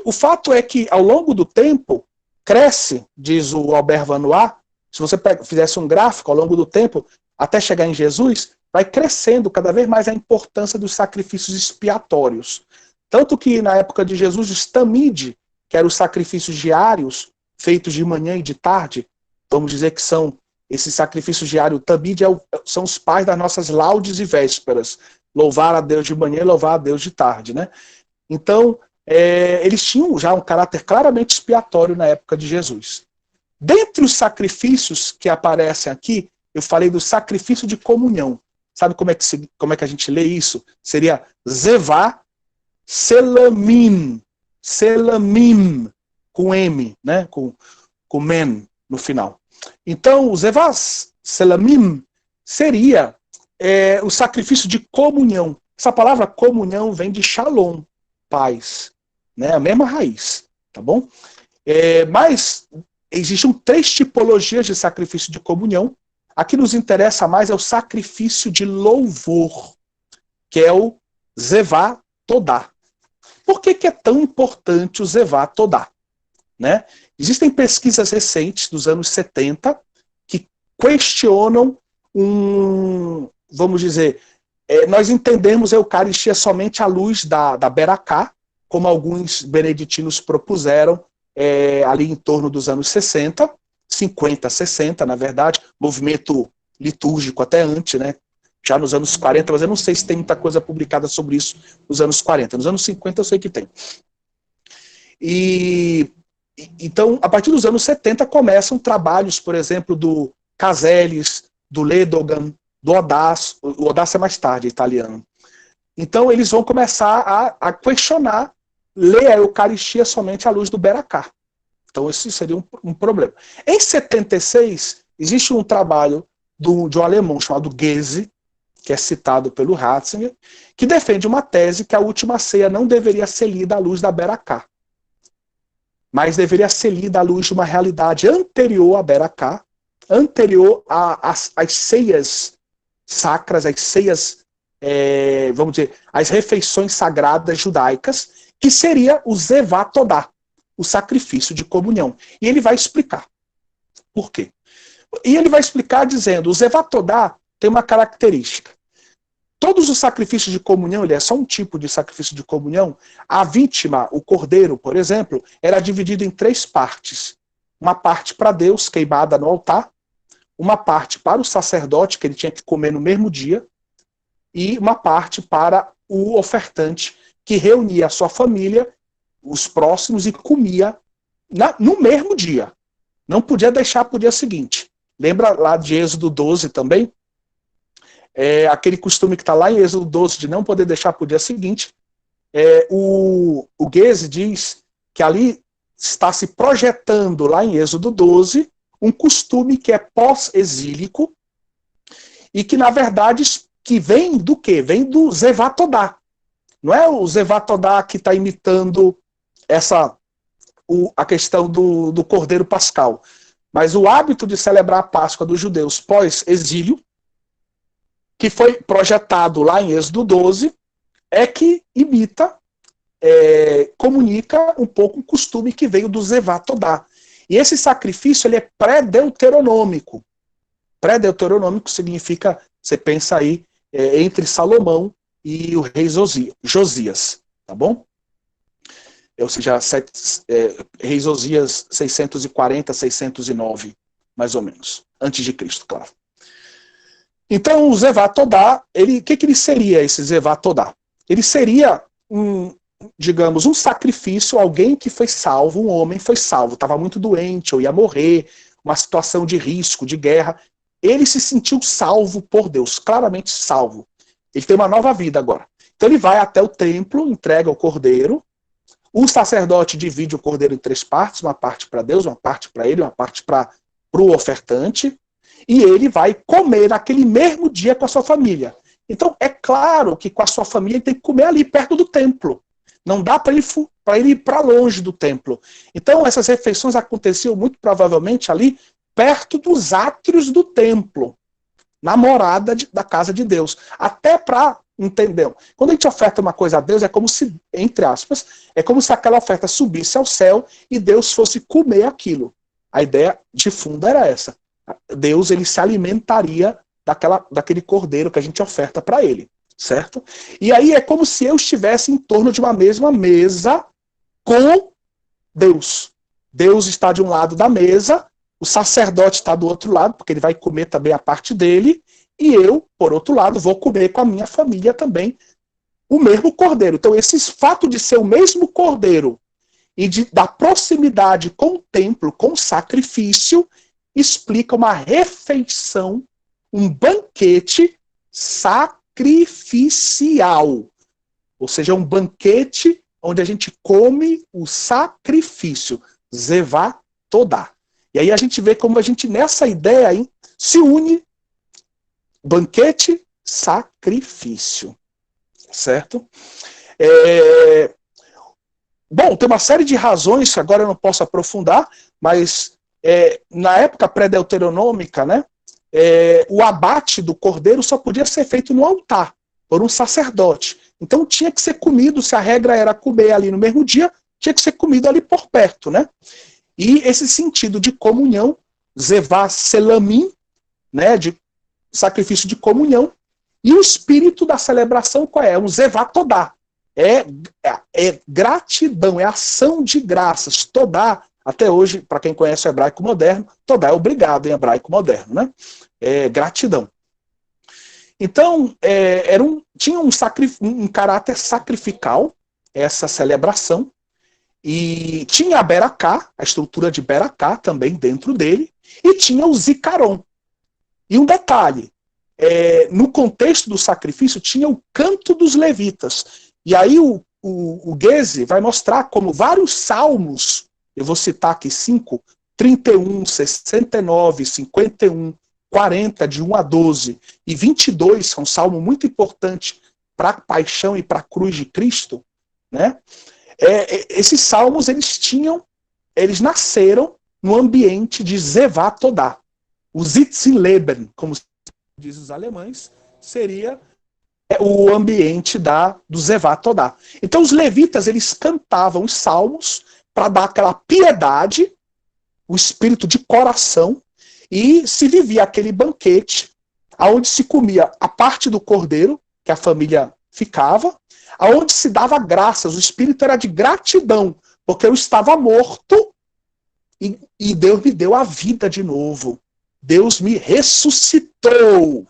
O fato é que, ao longo do tempo, cresce, diz o Albert Vanois, Se você fizesse um gráfico ao longo do tempo, até chegar em Jesus, vai crescendo cada vez mais a importância dos sacrifícios expiatórios. Tanto que na época de Jesus, os tamide, que eram os sacrifícios diários, feitos de manhã e de tarde, vamos dizer que são esses sacrifícios diários, tamide são os pais das nossas laudes e vésperas. Louvar a Deus de manhã e louvar a Deus de tarde, né? Então, eles tinham já um caráter claramente expiatório na época de Jesus. Dentre os sacrifícios que aparecem aqui, eu falei do sacrifício de comunhão. Sabe como é que a gente lê isso? Seria Zevá Selamim. Selamim, com M, né? Com men no final. Então, o Zevá Selamim seria o sacrifício de comunhão. Essa palavra comunhão vem de shalom, paz, né? A mesma raiz, tá bom? Mas existem 3 tipologias de sacrifício de comunhão. A que nos interessa mais é o sacrifício de louvor, que é o Zevá Todá. Por que é tão importante o Zevá Todá? Né? Existem pesquisas recentes, dos anos 70, que questionam vamos dizer, nós entendemos a Eucaristia somente à luz da Beracá, como alguns beneditinos propuseram ali em torno dos anos 60, 50, 60, na verdade, movimento litúrgico até antes, né? Já nos anos 40, mas eu não sei se tem muita coisa publicada sobre isso nos anos 40. Nos anos 50 eu sei que tem. Então, a partir dos anos 70 começam trabalhos, por exemplo, do Caseles, do Ledogan, do Odasso. O Odasso é mais tarde, italiano. Então, eles vão começar a questionar, ler a Eucaristia somente à luz do Beracá. Então, esse seria um problema. Em 76, existe um trabalho de um alemão chamado Geze, que é citado pelo Ratzinger, que defende uma tese que a última ceia não deveria ser lida à luz da Beracá, mas deveria ser lida à luz de uma realidade anterior à Beracá, anterior às ceias sacras, às ceias, vamos dizer, às refeições sagradas judaicas, que seria o Zevá Todá, o sacrifício de comunhão. E ele vai explicar por quê. E ele vai explicar dizendo, o Zevá Todá tem uma característica. Todos os sacrifícios de comunhão, ele é só um tipo de sacrifício de comunhão. A vítima, o cordeiro, por exemplo, era dividido em 3 partes. Uma parte para Deus, queimada no altar. Uma parte para o sacerdote, que ele tinha que comer no mesmo dia. E uma parte para o ofertante, que reunia a sua família, os próximos, e comia no mesmo dia. Não podia deixar para o dia seguinte. Lembra lá de Êxodo 12 também? Aquele costume que está lá em Êxodo 12 de não poder deixar para o dia seguinte. O Geze diz que ali está se projetando lá em Êxodo 12 um costume que é pós-exílico e que na verdade que vem do quê? Vem do Zevá Todá. Não é o Zevá Todá que está imitando a questão do Cordeiro Pascal, mas o hábito de celebrar a Páscoa dos judeus pós-exílio, que foi projetado lá em Êxodo 12, é que imita, comunica um pouco o costume que veio do Zevá Todá. E esse sacrifício ele é pré-deuteronômico. Pré-deuteronômico significa, você pensa aí, entre Salomão e o rei Josias, tá bom? Ou seja, rei Josias 640, 609, mais ou menos, antes de Cristo, claro. Então, o Zevá Todá, o que ele seria, esse Zevá Todá? Ele seria, digamos, um sacrifício, alguém que foi salvo, um homem foi salvo, estava muito doente, ou ia morrer, uma situação de risco, de guerra. Ele se sentiu salvo por Deus, claramente salvo. Ele tem uma nova vida agora. Então ele vai até o templo, entrega o cordeiro, o sacerdote divide o cordeiro em 3 partes, uma parte para Deus, uma parte para ele, uma parte para o ofertante, e ele vai comer naquele mesmo dia com a sua família. Então, é claro que com a sua família ele tem que comer ali perto do templo. Não dá para ele ir para longe do templo. Então, essas refeições aconteciam muito provavelmente ali perto dos átrios do templo, na morada da casa de Deus. Até para, entendeu? Quando a gente oferta uma coisa a Deus, é como se, entre aspas, é como se aquela oferta subisse ao céu e Deus fosse comer aquilo. A ideia de fundo era essa. Deus ele se alimentaria daquele cordeiro que a gente oferta para ele, certo? E aí é como se eu estivesse em torno de uma mesma mesa com Deus. Deus está de um lado da mesa, o sacerdote está do outro lado, porque ele vai comer também a parte dele, e eu, por outro lado, vou comer com a minha família também o mesmo cordeiro. Então, esse fato de ser o mesmo cordeiro e da proximidade com o templo, com o sacrifício, explica uma refeição, um banquete sacrificial. Ou seja, um banquete onde a gente come o sacrifício, Zevá Todá. E aí a gente vê como a gente, nessa ideia aí, se une banquete, sacrifício. Certo? Bom, tem uma série de razões, agora eu não posso aprofundar, mas na época pré-deuteronômica, né, o abate do cordeiro só podia ser feito no altar, por um sacerdote. Então tinha que ser comido, se a regra era comer ali no mesmo dia, tinha que ser comido ali por perto, né? E esse sentido de comunhão, Zevá Selamim, né, de sacrifício de comunhão, e o espírito da celebração qual é? Um Zevá Todá. É gratidão, é ação de graças. Todá, até hoje, para quem conhece o hebraico moderno, Todá é obrigado em hebraico moderno, né? É gratidão. Então, tinha um caráter sacrificial, essa celebração, e tinha a Beracá, a estrutura de Beracá também dentro dele, e tinha o Zikaron. E um detalhe, no contexto do sacrifício tinha o canto dos levitas. E aí o Geze vai mostrar como vários salmos, eu vou citar aqui 5, 31, 69, 51, 40, de 1 a 12, e 22, é um salmo muito importante para a paixão e para a cruz de Cristo, né? Esses salmos, eles nasceram no ambiente de Zevá Todá. O Sitzenleben, como diz os alemães, seria o ambiente do Zevá Todá. Então os levitas, eles cantavam os salmos para dar aquela piedade, o espírito de coração, e se vivia aquele banquete, onde se comia a parte do cordeiro, que a família ficava, aonde se dava graças, o espírito era de gratidão, porque eu estava morto e Deus me deu a vida de novo. Deus me ressuscitou.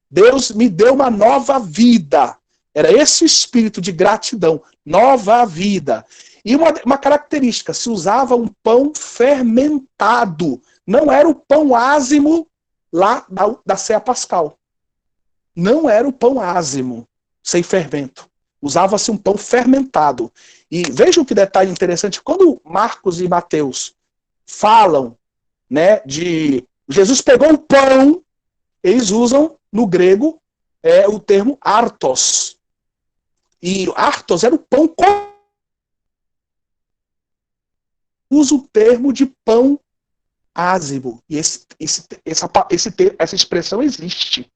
Deus me deu uma nova vida. Era esse o espírito de gratidão, nova vida. E uma característica, se usava um pão fermentado. Não era o pão ázimo lá da ceia pascal. Não era o pão ázimo, sem fermento. Usava-se um pão fermentado. E vejam que detalhe interessante, quando Marcos e Mateus falam, né, de Jesus pegou o pão, eles usam no grego o termo artos. E artos era o pão usa o termo de pão ázimo. E essa expressão existe.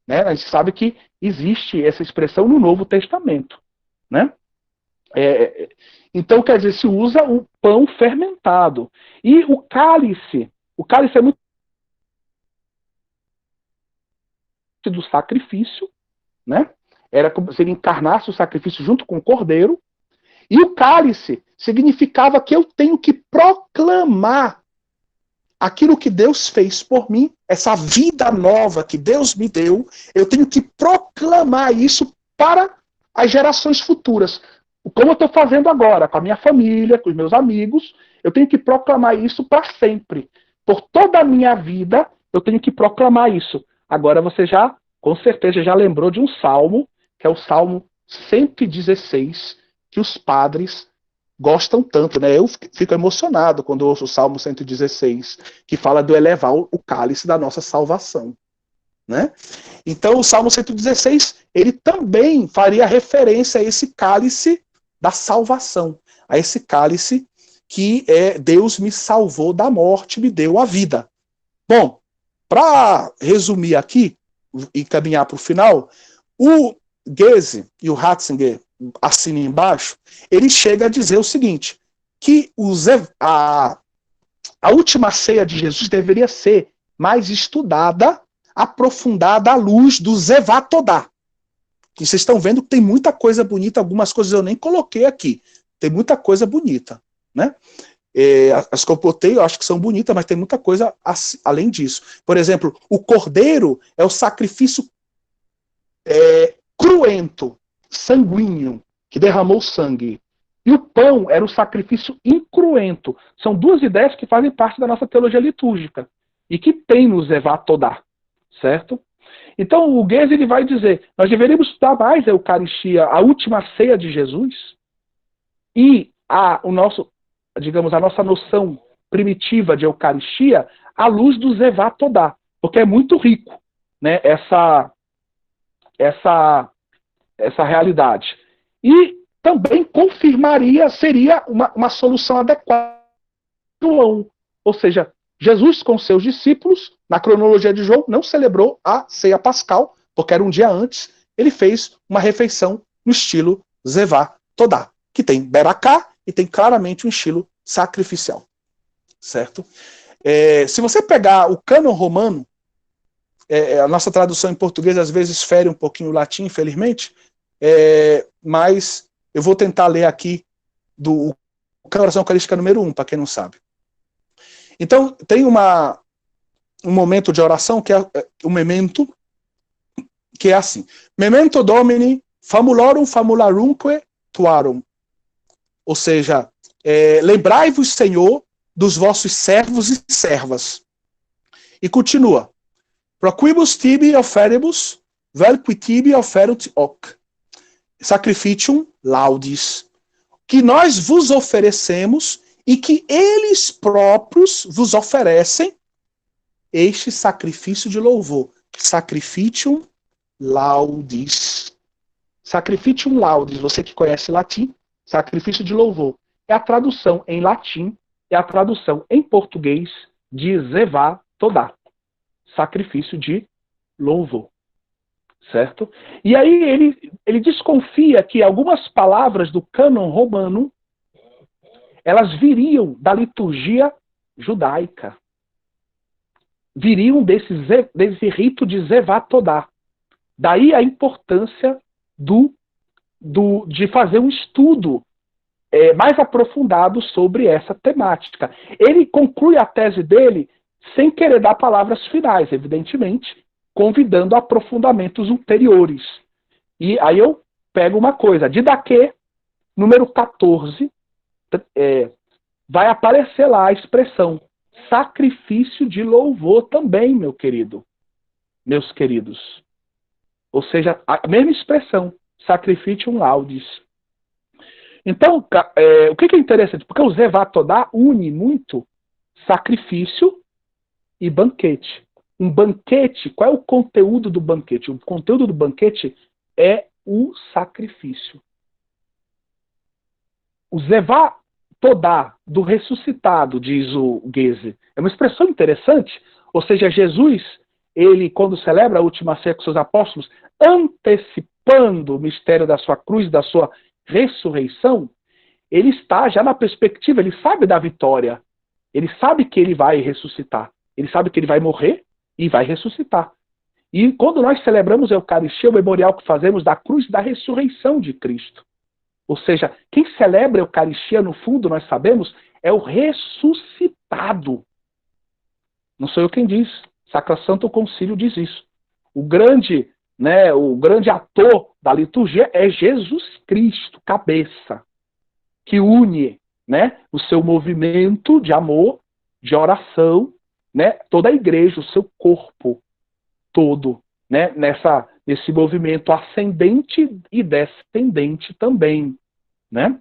Né? A gente sabe que existe essa expressão no Novo Testamento. Né? Então, quer dizer, se usa o pão fermentado. E o cálice é muito do sacrifício, né? Era como se ele encarnasse o sacrifício junto com o cordeiro. E o cálice significava que eu tenho que proclamar aquilo que Deus fez por mim, essa vida nova que Deus me deu, eu tenho que proclamar isso para as gerações futuras. Como eu estou fazendo agora, com a minha família, com os meus amigos, eu tenho que proclamar isso para sempre. Por toda a minha vida, eu tenho que proclamar isso. Agora você já, com certeza, já lembrou de um salmo, que é o Salmo 116, que os padres gostam tanto, né? Eu fico emocionado quando eu ouço o Salmo 116, que fala do elevar o cálice da nossa salvação, né? Então o Salmo 116, ele também faria referência a esse cálice da salvação, a esse cálice que Deus me salvou da morte, me deu a vida. Bom, para resumir aqui e caminhar para o final, o Geze e o Ratzinger, assina embaixo, ele chega a dizer o seguinte, que a última ceia de Jesus deveria ser mais estudada, aprofundada à luz do Zevá Todá. E vocês estão vendo que tem muita coisa bonita, algumas coisas eu nem coloquei aqui. Tem muita coisa bonita, né? As que eu botei, eu acho que são bonitas, mas tem muita coisa além disso. Por exemplo, o cordeiro é o sacrifício cruento, sanguíneo, que derramou sangue. E o pão era o sacrifício incruento. São duas ideias que fazem parte da nossa teologia litúrgica e que tem no Zevá Todá, certo? Então o Goeze ele vai dizer, nós deveríamos estudar mais a Eucaristia, a última ceia de Jesus, e a nossa noção primitiva de Eucaristia à luz do Zevá Todá, porque é muito rico, né, essa realidade. E também confirmaria, seria uma solução adequada para João. Ou seja, Jesus com seus discípulos, na cronologia de João, não celebrou a ceia pascal, porque era um dia antes, ele fez uma refeição no estilo Zevá Todá, que tem beracá e tem claramente um estilo sacrificial. Certo? Se você pegar o cânon romano, a nossa tradução em português às vezes fere um pouquinho o latim, infelizmente, mas eu vou tentar ler aqui do cânon oração eucarística número 1, para quem não sabe. Então, tem um momento de oração, que é o memento, que é assim: Memento Domini famulorum famularumque tuarum. Ou seja, lembrai-vos, Senhor, dos vossos servos e servas. E continua: Proquibus tibi oferibus, vel qui tibi oferut hoc. Sacrificium laudis. Que nós vos oferecemos e que eles próprios vos oferecem este sacrifício de louvor. Sacrificium laudis. Sacrificium laudis, você que conhece latim, sacrifício de louvor. É a tradução em latim, é a tradução em português de Zevá Todá. Sacrifício de louvor. Certo? E aí ele desconfia que algumas palavras do cânon romano elas viriam da liturgia judaica. Viriam desse rito de Zevá Todá. Daí a importância de fazer um estudo mais aprofundado sobre essa temática. Ele conclui a tese dele sem querer dar palavras finais, evidentemente, convidando a aprofundamentos ulteriores. E aí eu pego uma coisa. Didaquê, número 14, vai aparecer lá a expressão sacrifício de louvor também, meus queridos. Ou seja, a mesma expressão, sacrificium laudis. Então, o que é interessante? Porque o Zevá Todá une muito sacrifício e banquete. Um banquete, qual é o conteúdo do banquete? O conteúdo do banquete é o sacrifício. O Zevá Todá do ressuscitado, diz o Goeze, é uma expressão interessante, ou seja, Jesus, ele quando celebra a última ceia com seus apóstolos, antecipando o mistério da sua cruz, da sua ressurreição, ele está já na perspectiva, ele sabe da vitória, ele sabe que ele vai ressuscitar, ele sabe que ele vai morrer e vai ressuscitar. E quando nós celebramos a Eucaristia, o memorial que fazemos da cruz da ressurreição de Cristo. Ou seja, quem celebra a Eucaristia, no fundo, nós sabemos, é o ressuscitado. Não sou eu quem diz. Sacrosanto Concílio diz isso. O grande ator da liturgia é Jesus Cristo, cabeça, que une, né, o seu movimento de amor, de oração, né, toda a igreja, o seu corpo todo, né, nesse movimento ascendente e descendente também, né?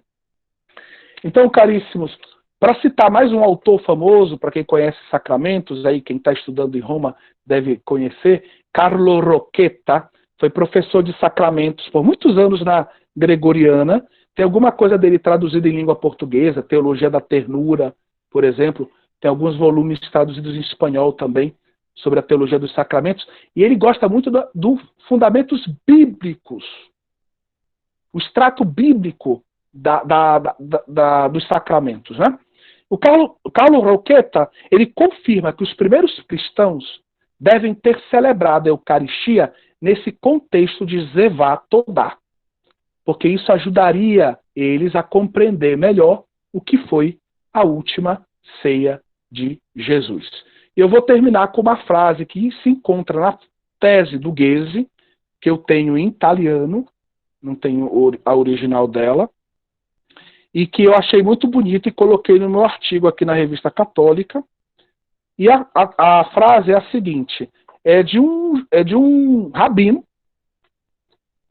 Então, caríssimos, para citar mais um autor famoso, para quem conhece sacramentos, aí quem está estudando em Roma deve conhecer, Carlo Rocchetta, foi professor de sacramentos por muitos anos na Gregoriana, tem alguma coisa dele traduzida em língua portuguesa, Teologia da Ternura, por exemplo, tem alguns volumes traduzidos em espanhol também, sobre a teologia dos sacramentos, e ele gosta muito dos fundamentos bíblicos, o extrato bíblico dos sacramentos, né? O Carlo Roqueta, ele confirma que os primeiros cristãos devem ter celebrado a Eucaristia nesse contexto de Zevá Todá, porque isso ajudaria eles a compreender melhor o que foi a última ceia de Jesus. E eu vou terminar com uma frase que se encontra na tese do Ghezzi, que eu tenho em italiano, não tenho a original dela, e que eu achei muito bonita e coloquei no meu artigo aqui na Revista Católica. E a frase é a seguinte, é de um rabino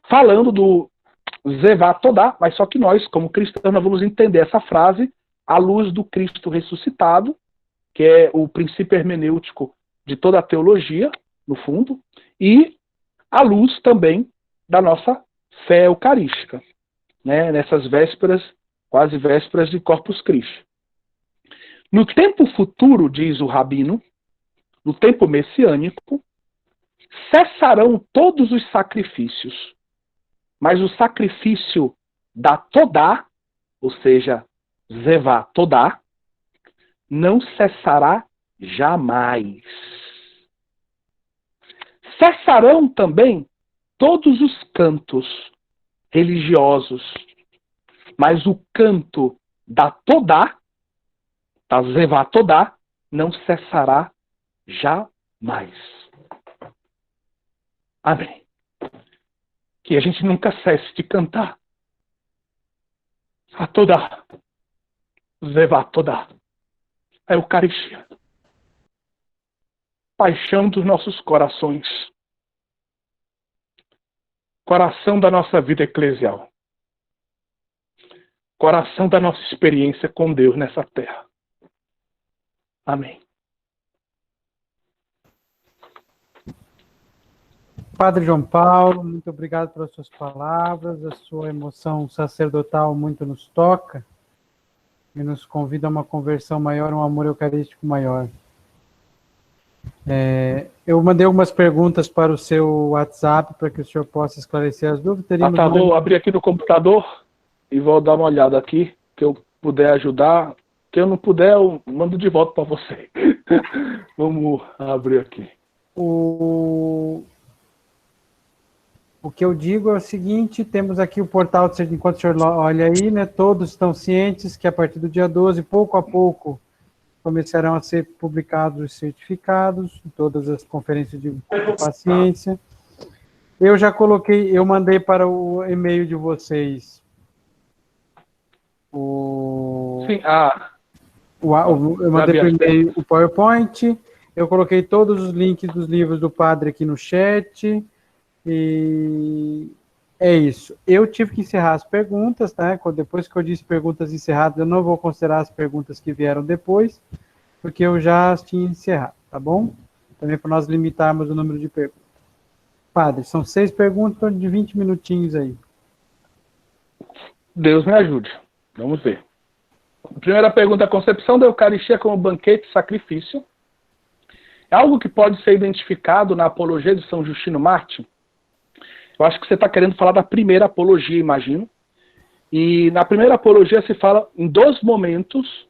falando do Zevá Todá, mas só que nós, como cristãos, nós vamos entender essa frase à luz do Cristo ressuscitado, que é o princípio hermenêutico de toda a teologia, no fundo, e à luz também da nossa fé eucarística, né, nessas vésperas, quase vésperas de Corpus Christi. No tempo futuro, diz o rabino, no tempo messiânico, cessarão todos os sacrifícios, mas o sacrifício da Todá, ou seja, Zevá Todá, não cessará jamais. Cessarão também todos os cantos religiosos, mas o canto da Todá, da Zevá Todá, não cessará jamais. Amém. Que a gente nunca cesse de cantar a Todá, Zevá Todá, a Eucaristia, paixão dos nossos corações, coração da nossa vida eclesial, coração da nossa experiência com Deus nessa terra. Amém. Padre João Paulo, muito obrigado pelas suas palavras, a sua emoção sacerdotal muito nos toca e nos convida a uma conversão maior, um amor eucarístico maior. Eu mandei algumas perguntas para o seu WhatsApp para que o senhor possa esclarecer as dúvidas. Vou abrir aqui no computador e vou dar uma olhada aqui, que eu puder ajudar. Que eu não puder, eu mando de volta para você. Vamos abrir aqui. O que eu digo é o seguinte, temos aqui o portal, enquanto o senhor olha aí, né, todos estão cientes que a partir do dia 12, pouco a pouco, começarão a ser publicados os certificados, em todas as conferências de paciência. Eu já coloquei, eu mandei para o e-mail de vocês eu mandei para o e-mail o PowerPoint, eu coloquei todos os links dos livros do padre aqui no chat, e é isso. Eu tive que encerrar as perguntas, tá? Depois que eu disse perguntas encerradas, eu não vou considerar as perguntas que vieram depois, porque eu já as tinha encerrado, tá bom? Também para nós limitarmos o número de perguntas. Padre, são 6 perguntas de 20 minutinhos aí. Deus me ajude. Vamos ver. Primeira pergunta, a concepção da Eucaristia como banquete e sacrifício é algo que pode ser identificado na apologia de São Justino Mártir? Eu acho que você está querendo falar da primeira apologia, imagino. E na primeira apologia se fala em 2 momentos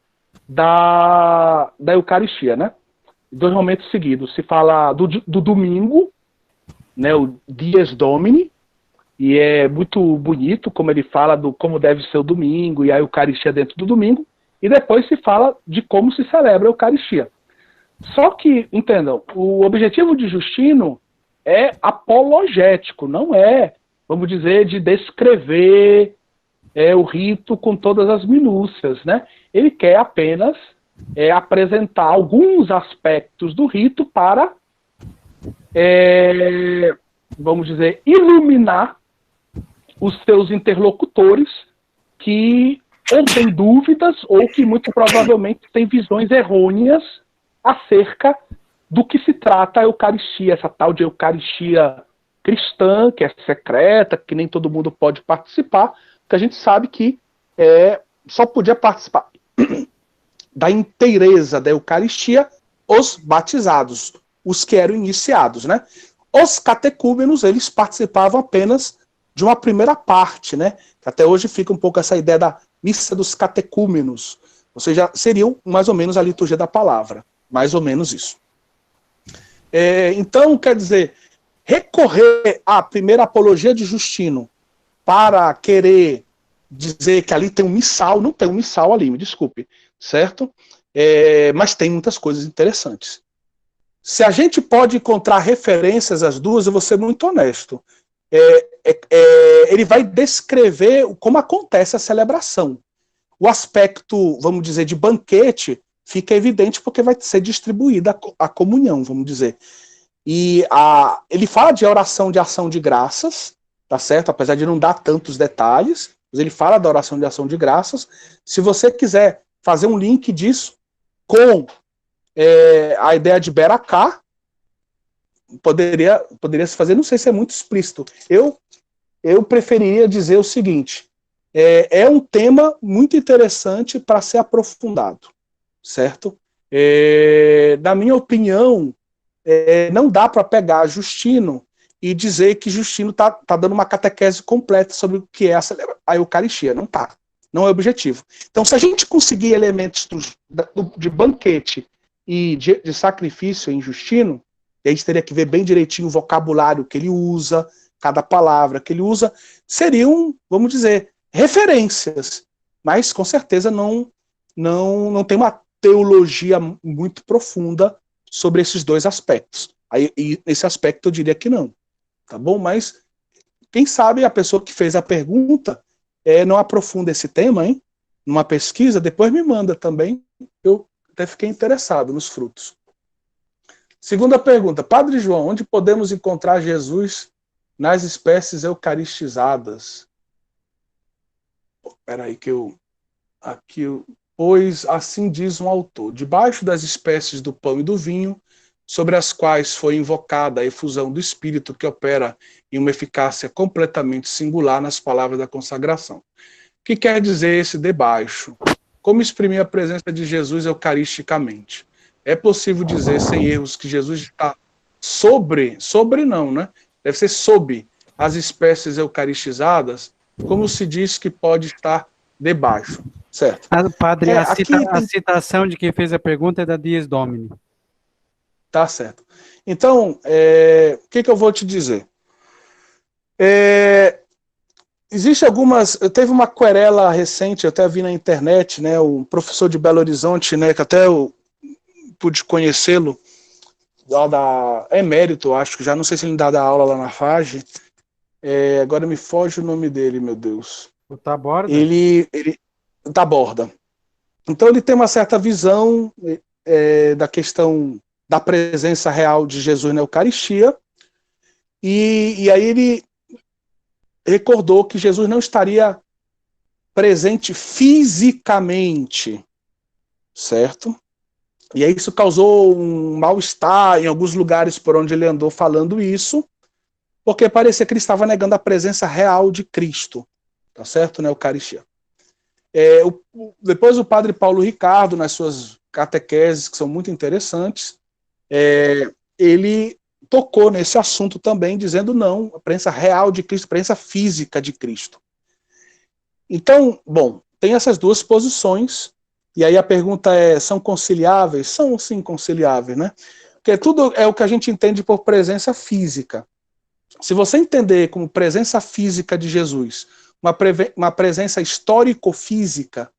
da Eucaristia, né? 2 momentos seguidos. Se fala do domingo, né, o Dies Domini, e é muito bonito como ele fala do como deve ser o domingo e a Eucaristia dentro do domingo, e depois se fala de como se celebra a Eucaristia. Só que, entendam, o objetivo de Justino é apologético, não é, vamos dizer, de descrever o rito com todas as minúcias, né? Ele quer apenas apresentar alguns aspectos do rito para, vamos dizer, iluminar os seus interlocutores que ou têm dúvidas ou que muito provavelmente têm visões errôneas acerca do que se trata a Eucaristia, essa tal de Eucaristia cristã, que é secreta, que nem todo mundo pode participar, que a gente sabe que só podia participar da inteireza da Eucaristia os batizados, os que eram iniciados, né? Os catecúmenos, eles participavam apenas de uma primeira parte, né? Até hoje fica um pouco essa ideia da missa dos catecúmenos, Ou seja, seriam mais ou menos a liturgia da palavra. Mais ou menos isso. Então, quer dizer, recorrer à primeira apologia de Justino para querer dizer que ali tem um missal, não tem um missal ali, me desculpe, certo? Mas tem muitas coisas interessantes. Se a gente pode encontrar referências às duas, eu vou ser muito honesto. Ele vai descrever como acontece a celebração. O aspecto, vamos dizer, de banquete fica evidente porque vai ser distribuída a comunhão, vamos dizer. E ele fala de oração de ação de graças, tá certo? Apesar de não dar tantos detalhes, mas ele fala da oração de ação de graças. Se você quiser fazer um link disso com a ideia de Beracá, poderia se fazer, não sei se é muito explícito. Eu preferiria dizer o seguinte, é um tema muito interessante para ser aprofundado, certo? Na minha opinião, não dá para pegar Justino e dizer que Justino está dando uma catequese completa sobre o que é a Eucaristia. Não está. Não é objetivo. Então, se a gente conseguir elementos de banquete e de sacrifício em Justino, a gente teria que ver bem direitinho o vocabulário que ele usa, cada palavra que ele usa, seriam, vamos dizer, referências. Mas, com certeza, não tem uma teologia muito profunda sobre esses dois aspectos. E nesse aspecto eu diria que não. Tá bom? Mas quem sabe a pessoa que fez a pergunta não aprofunda esse tema, hein? Numa pesquisa, depois me manda também. Eu até fiquei interessado nos frutos. Segunda pergunta. Padre João, onde podemos encontrar Jesus nas espécies eucaristizadas? Espera aí que eu... Pois assim diz um autor, debaixo das espécies do pão e do vinho, sobre as quais foi invocada a efusão do Espírito que opera em uma eficácia completamente singular nas palavras da consagração. O que quer dizer esse debaixo? Como exprimir a presença de Jesus eucaristicamente? É possível dizer, sem erros, que Jesus está sobre não, né? Deve ser sob as espécies eucaristizadas, como se diz que pode estar debaixo, certo? Padre, a citação de quem fez a pergunta é da Dies Domini. Tá certo. Então, o que eu vou te dizer? Existe algumas... Teve uma querela recente, eu até vi na internet, né, um professor de Belo Horizonte, né, que até eu pude conhecê-lo, da emérito, acho que já não sei se ele dá aula lá na FAGE, agora me foge o nome dele, meu Deus. O Taborda? Ele Taborda. Então ele tem uma certa visão da questão da presença real de Jesus na Eucaristia, e aí ele recordou que Jesus não estaria presente fisicamente, certo? E aí isso causou um mal-estar em alguns lugares por onde ele andou falando isso, porque parecia que ele estava negando a presença real de Cristo, tá certo, na Eucaristia. Depois o padre Paulo Ricardo, nas suas catequeses, que são muito interessantes, ele tocou nesse assunto também, dizendo não, a presença real de Cristo, a presença física de Cristo. Então, bom, tem essas duas posições, e aí a pergunta são conciliáveis? São sim conciliáveis, né? Porque tudo é o que a gente entende por presença física. Se você entender como presença física de Jesus, uma presença histórico-física,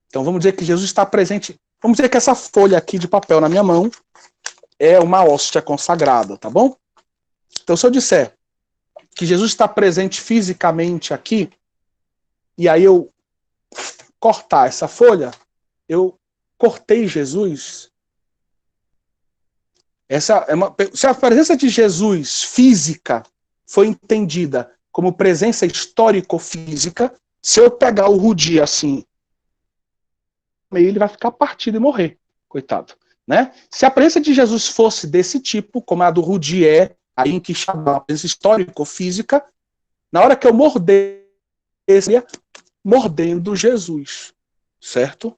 então vamos dizer que Jesus está presente, vamos dizer que essa folha aqui de papel na minha mão é uma hóstia consagrada, tá bom? Então se eu disser que Jesus está presente fisicamente aqui, e aí eu cortar essa folha, eu cortei Jesus. Se a presença de Jesus física foi entendida como presença histórico-física, se eu pegar o Rudi assim, ele vai ficar partido e morrer, coitado. Né? Se a presença de Jesus fosse desse tipo, como a do Rudi aí em que chama a presença histórico-física, na hora que eu morder, seria mordendo Jesus, certo?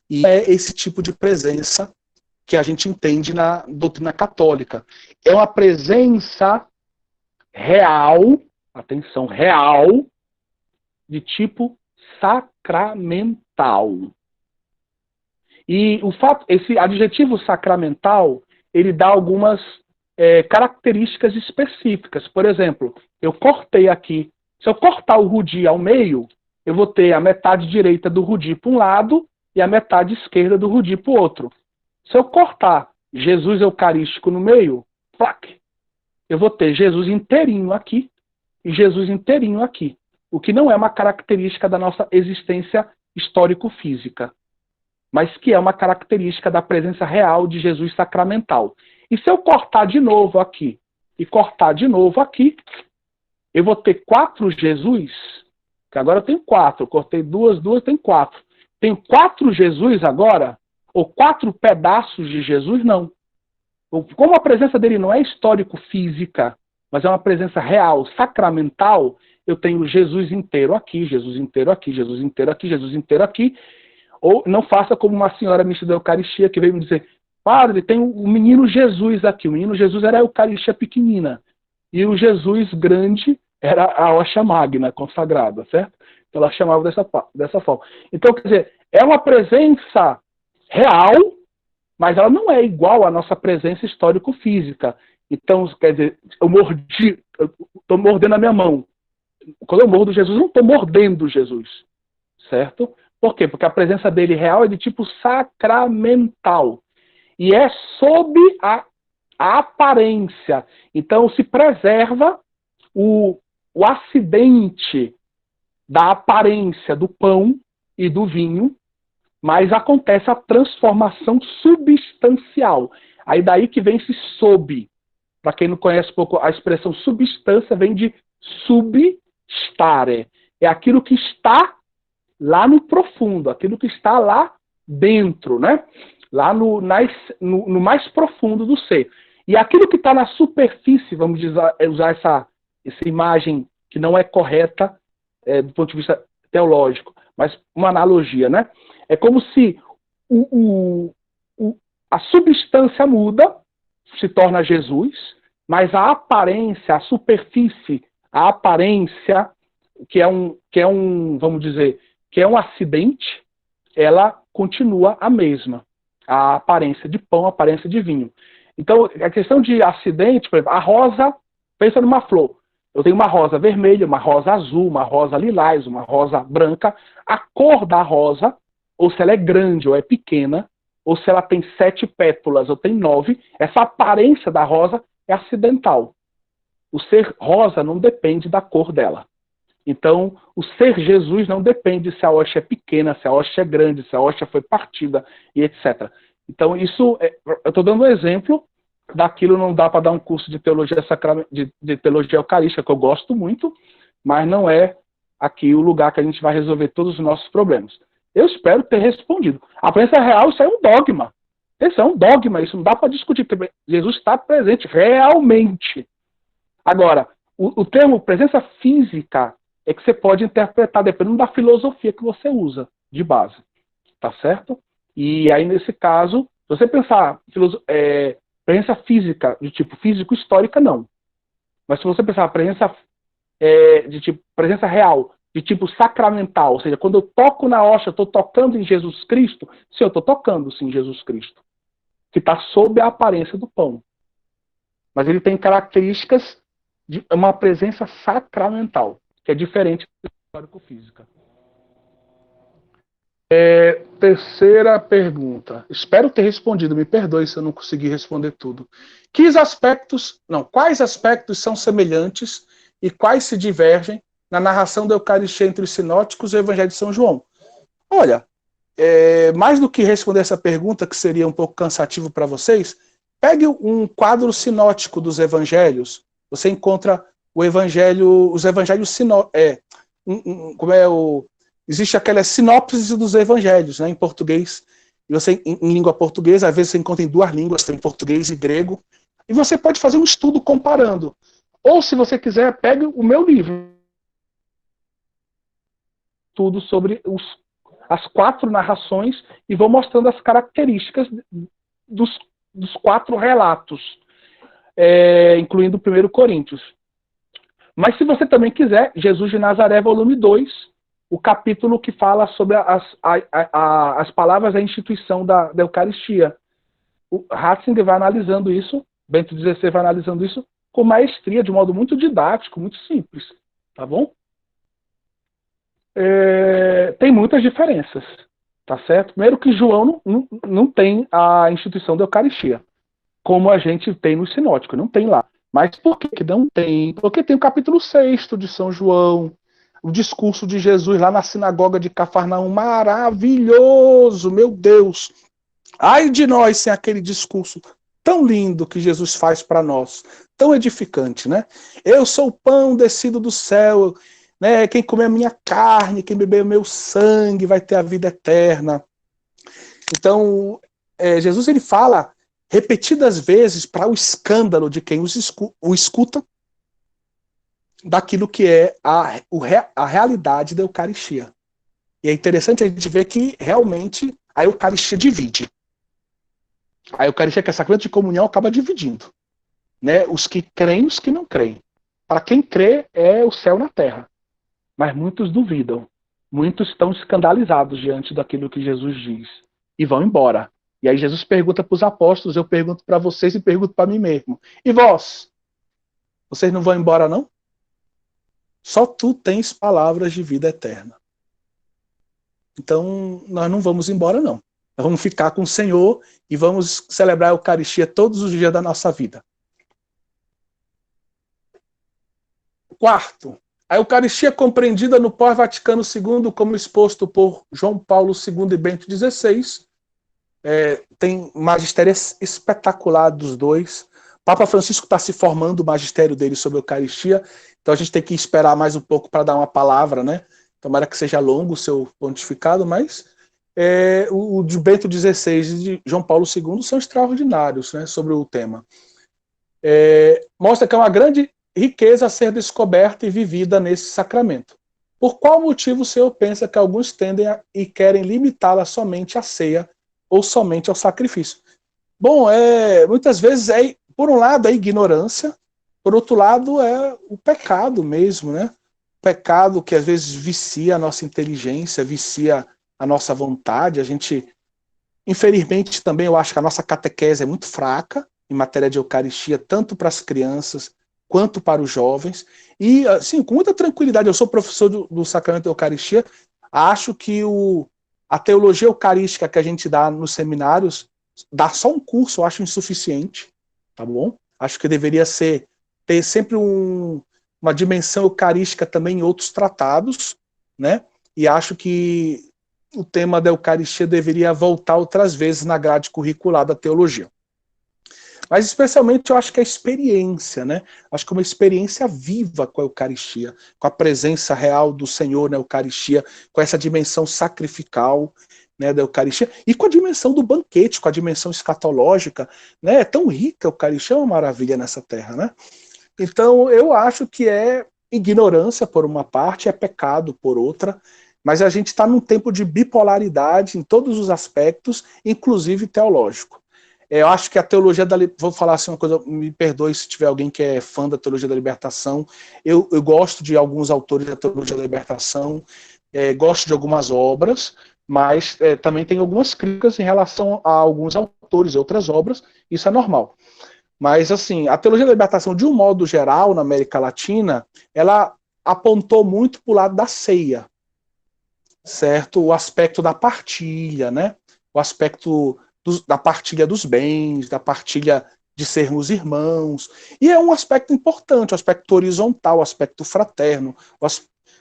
E é esse tipo de presença que a gente entende na doutrina católica. É uma presença real, atenção, real, de tipo sacramental. E esse adjetivo sacramental, ele dá algumas características específicas. Por exemplo, eu cortei aqui. Se eu cortar o rudi ao meio, eu vou ter a metade direita do rudi para um lado e a metade esquerda do rudi para o outro. Se eu cortar Jesus Eucarístico no meio, plac, eu vou ter Jesus inteirinho aqui e Jesus inteirinho aqui. O que não é uma característica da nossa existência histórico-física, mas que é uma característica da presença real de Jesus sacramental. E se eu cortar de novo aqui e cortar de novo aqui, eu vou ter 4 Jesus, que agora eu tenho 4, eu cortei 2, tenho 4. Tenho 4 Jesus agora, ou 4 pedaços de Jesus, não. Como a presença dele não é histórico-física, mas é uma presença real, sacramental, eu tenho Jesus inteiro aqui, Jesus inteiro aqui, Jesus inteiro aqui, Jesus inteiro aqui. Ou não faça como uma senhora mista da Eucaristia que veio me dizer: padre, tem o menino Jesus aqui. O menino Jesus era a Eucaristia pequenina. E o Jesus grande era a Hóstia Magna, consagrada, certo? Então ela chamava dessa forma. Então, quer dizer, é uma presença real, mas ela não é igual à nossa presença histórico-física. Então, quer dizer, eu estou mordendo a minha mão. Quando eu mordo Jesus, eu não estou mordendo Jesus, certo? Por quê? Porque a presença dele real é de tipo sacramental. E é sob a aparência. Então se preserva o acidente da aparência do pão e do vinho, mas acontece a transformação substancial. Aí daí que vem esse sob. Para quem não conhece pouco, a expressão substância vem de substare. É aquilo que está lá no profundo, aquilo que está lá dentro, né? Lá no mais profundo do ser. E aquilo que está na superfície, vamos usar essa imagem que não é correta do ponto de vista teológico, mas uma analogia, né? É como se a substância muda, se torna Jesus, mas a aparência, a superfície, a aparência, que é um, vamos dizer, que é um acidente, ela continua a mesma. A aparência de pão, a aparência de vinho. Então, a questão de acidente, por exemplo, a rosa, pensa numa flor. Eu tenho uma rosa vermelha, uma rosa azul, uma rosa lilás, uma rosa branca. A cor da rosa, ou se ela é grande ou é pequena, ou se ela tem 7 pétalas ou tem 9, essa aparência da rosa é acidental. O ser rosa não depende da cor dela. Então, o ser Jesus não depende se a hóstia é pequena, se a hóstia é grande, se a hóstia foi partida e etc. Então, isso, eu estou dando um exemplo daquilo. Não dá para dar um curso de teologia de teologia eucarística, que eu gosto muito, mas não é aqui o lugar que a gente vai resolver todos os nossos problemas. Eu espero ter respondido. A presença real, isso é um dogma. Isso é um dogma, isso não dá para discutir, porque Jesus está presente realmente. Agora, o termo presença física é que você pode interpretar dependendo da filosofia que você usa de base. Tá certo? E aí, nesse caso, se você pensar presença física, de tipo físico-histórica, não. Mas se você pensar presença de tipo presença real, de tipo sacramental, ou seja, quando eu toco na hóstia, eu estou tocando em Jesus Cristo, sim, eu estou tocando sim em Jesus Cristo, que está sob a aparência do pão. Mas ele tem características de uma presença sacramental, que é diferente da histórico-física. Terceira pergunta. Espero ter respondido, me perdoe se eu não consegui responder tudo. Quais aspectos são semelhantes e quais se divergem na narração da Eucaristia entre os sinóticos e o Evangelho de São João? Olha, mais do que responder essa pergunta, que seria um pouco cansativo para vocês, pegue um quadro sinótico dos evangelhos. Você encontra os evangelhos sinóticos. Existe aquela sinopse dos evangelhos, né, em português. E você, em língua portuguesa, às vezes você encontra em 2 línguas, tem português e grego. E você pode fazer um estudo comparando. Ou, se você quiser, pegue o meu livro. Tudo sobre as 4 narrações e vou mostrando as características dos 4 relatos, incluindo o 1 Coríntios. Mas se você também quiser, Jesus de Nazaré, volume 2, o capítulo que fala sobre as palavras da instituição da Eucaristia. O Ratzinger vai analisando isso, Bento XVI vai analisando isso com maestria, de modo muito didático, muito simples. Tá bom? Tem muitas diferenças. Tá certo? Primeiro que João não tem a instituição da Eucaristia, como a gente tem no sinótico, não tem lá. Mas por que não tem? Porque tem o capítulo 6 de São João, o discurso de Jesus lá na sinagoga de Cafarnaum, maravilhoso, meu Deus! Ai de nós sem aquele discurso tão lindo que Jesus faz para nós, tão edificante, né? Eu sou o pão descido do céu, né? Quem comer a minha carne, quem beber o meu sangue vai ter a vida eterna. Então, Jesus ele fala repetidas vezes para o escândalo de quem o escuta daquilo que é a realidade da Eucaristia. E é interessante a gente ver que realmente a Eucaristia divide. A Eucaristia, que é sacramento de comunhão, acaba dividindo, né? Os que creem e os que não creem. Para quem crê, é o céu na terra. Mas muitos duvidam. Muitos estão escandalizados diante daquilo que Jesus diz. E vão embora. E aí Jesus pergunta para os apóstolos, eu pergunto para vocês e pergunto para mim mesmo. E vós? Vocês não vão embora, não? Só tu tens palavras de vida eterna. Então, nós não vamos embora, não. Nós vamos ficar com o Senhor e vamos celebrar a Eucaristia todos os dias da nossa vida. Quarto, a Eucaristia compreendida no pós-Vaticano II, como exposto por João Paulo II e Bento XVI, tem magistério espetacular dos dois. Papa Francisco está se formando o magistério dele sobre a Eucaristia, então a gente tem que esperar mais um pouco para dar uma palavra, né? Tomara que seja longo o seu pontificado, mas o de Bento XVI e de João Paulo II são extraordinários, né, sobre o tema. Mostra que é uma grande riqueza a ser descoberta e vivida nesse sacramento. Por qual motivo o Senhor pensa que alguns tendem e querem limitá-la somente à ceia ou somente ao sacrifício? Bom, muitas vezes por um lado, a ignorância, por outro lado, é o pecado mesmo, né? Pecado que às vezes vicia a nossa inteligência, vicia a nossa vontade. A gente, infelizmente, também eu acho que a nossa catequese é muito fraca em matéria de Eucaristia, tanto para as crianças quanto para os jovens. E, assim, com muita tranquilidade, eu sou professor do Sacramento da Eucaristia, acho que a teologia eucarística que a gente dá nos seminários, dar só um curso eu acho insuficiente, tá bom? Acho que deveria ter sempre uma dimensão eucarística também em outros tratados, né? E acho que o tema da Eucaristia deveria voltar outras vezes na grade curricular da teologia. Mas especialmente eu acho que a experiência, né? Acho que uma experiência viva com a Eucaristia, com a presença real do Senhor na Eucaristia, com essa dimensão sacrificial, né, da Eucaristia, e com a dimensão do banquete, com a dimensão escatológica, né? É tão rica a Eucaristia, é uma maravilha nessa terra, né? Então eu acho que é ignorância por uma parte, é pecado por outra, mas a gente está num tempo de bipolaridade em todos os aspectos, inclusive teológico. Eu acho que a teologia vou falar assim uma coisa, me perdoe se tiver alguém que é fã da teologia da libertação, eu gosto de alguns autores da teologia da libertação, gosto de algumas obras, mas também tem algumas críticas em relação a alguns autores e outras obras, isso é normal. Mas, assim, a teologia da libertação, de um modo geral, na América Latina, ela apontou muito para o lado da ceia, certo? O aspecto da partilha, né? O aspecto da partilha dos bens, da partilha de sermos irmãos. E é um aspecto importante, o aspecto horizontal, o aspecto fraterno,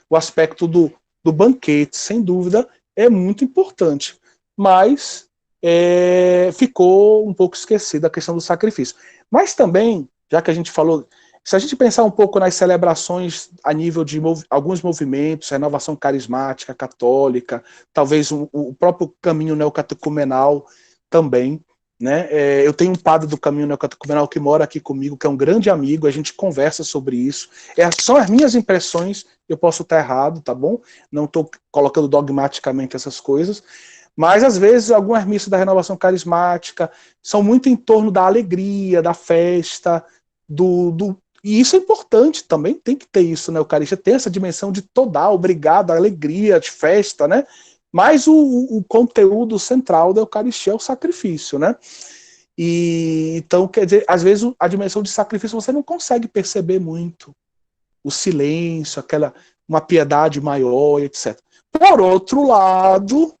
o aspecto do banquete, sem dúvida, é muito importante. Mas ficou um pouco esquecida a questão do sacrifício. Mas também, já que a gente falou, se a gente pensar um pouco nas celebrações a nível de alguns movimentos, renovação carismática, católica, talvez o próprio caminho neocatecumenal também, né? Eu tenho um padre do caminho neocatecumenal que mora aqui comigo, que é um grande amigo, a gente conversa sobre isso. São as minhas impressões, eu posso estar errado, tá bom? Não estou colocando dogmaticamente essas coisas, mas às vezes algumas missas da renovação carismática são muito em torno da alegria, da festa, E isso é importante, também tem que ter isso, né? A Eucaristia tem essa dimensão de toda, obrigada, alegria, de festa, né? Mas o conteúdo central da Eucaristia é o sacrifício, né? E então, quer dizer, às vezes a dimensão de sacrifício você não consegue perceber muito. O silêncio, uma piedade maior, etc. Por outro lado,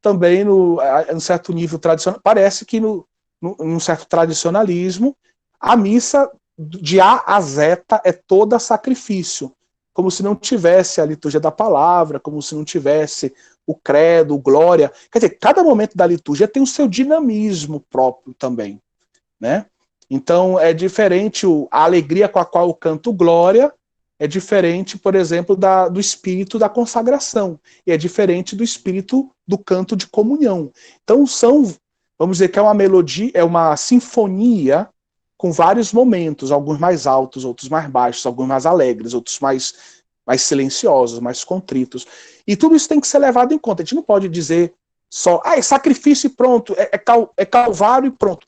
também num certo nível tradicional, parece que num certo tradicionalismo, a missa de A a Z é toda sacrifício, como se não tivesse a liturgia da palavra, como se não tivesse o credo, o glória. Quer dizer, cada momento da liturgia tem o seu dinamismo próprio também, né? Então é diferente a alegria com a qual eu canto glória, é diferente, por exemplo, do espírito da consagração, e é diferente do espírito do canto de comunhão. Então vamos dizer que é uma melodia, é uma sinfonia com vários momentos, alguns mais altos, outros mais baixos, alguns mais alegres, outros mais silenciosos, mais contritos. E tudo isso tem que ser levado em conta. A gente não pode dizer só, é sacrifício e pronto, é calvário e pronto.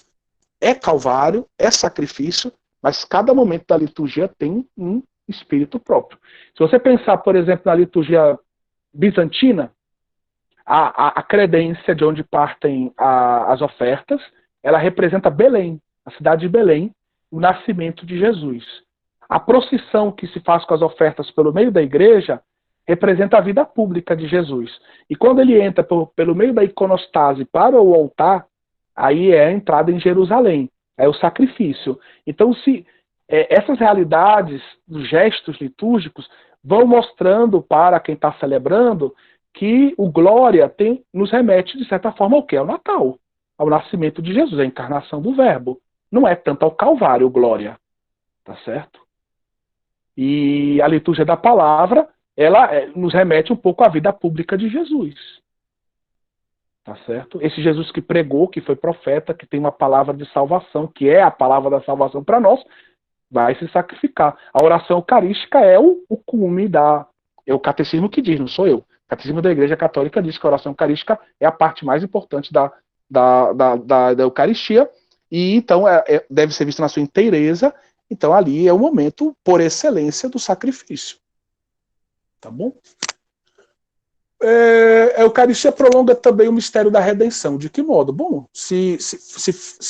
É calvário, é sacrifício, mas cada momento da liturgia tem um espírito próprio. Se você pensar, por exemplo, na liturgia bizantina, a credência de onde partem as ofertas, ela representa Belém, a cidade de Belém, o nascimento de Jesus. A procissão que se faz com as ofertas pelo meio da igreja representa a vida pública de Jesus. E quando ele entra pelo meio da iconostase para o altar, aí é a entrada em Jerusalém, é o sacrifício. Então, essas realidades dos gestos litúrgicos vão mostrando para quem está celebrando que o glória nos remete, de certa forma, ao que? Ao Natal, ao nascimento de Jesus, a encarnação do Verbo. Não é tanto ao Calvário, glória. Tá certo? E a liturgia da palavra, ela nos remete um pouco à vida pública de Jesus. Tá certo? Esse Jesus que pregou, que foi profeta, que tem uma palavra de salvação, que é a palavra da salvação para nós, vai se sacrificar. A oração eucarística é o cume é o catecismo que diz, não sou eu. O catecismo da Igreja Católica diz que a oração eucarística é a parte mais importante da Eucaristia, e então deve ser vista na sua inteireza. Então ali é o momento, por excelência, do sacrifício. Tá bom? A Eucaristia prolonga também o mistério da redenção. De que modo? Bom, se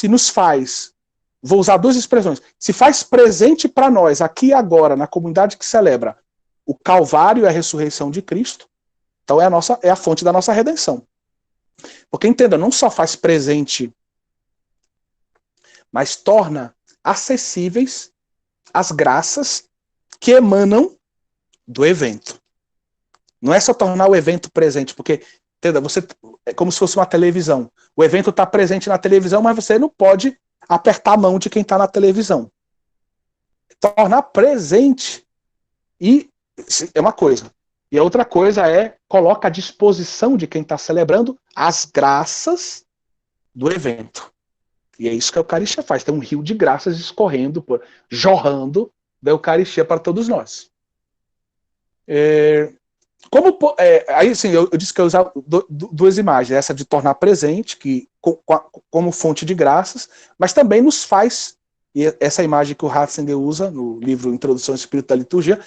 nos faz, vou usar duas expressões, se faz presente para nós, aqui e agora, na comunidade que celebra o Calvário e a ressurreição de Cristo, então é a fonte da nossa redenção. Porque, entenda, não só faz presente, mas torna acessíveis as graças que emanam do evento. Não é só tornar o evento presente, porque, entenda, é como se fosse uma televisão. O evento está presente na televisão, mas você não pode apertar a mão de quem está na televisão. Tornar presente é uma coisa. E a outra coisa coloca à disposição de quem está celebrando as graças do evento. E é isso que a Eucaristia faz. Tem um rio de graças escorrendo, jorrando da Eucaristia para todos nós. Aí sim, eu disse que eu usava duas imagens, essa de tornar presente, como fonte de graças, mas também nos faz, e essa imagem que o Ratzinger usa no livro Introdução ao Espírito da Liturgia,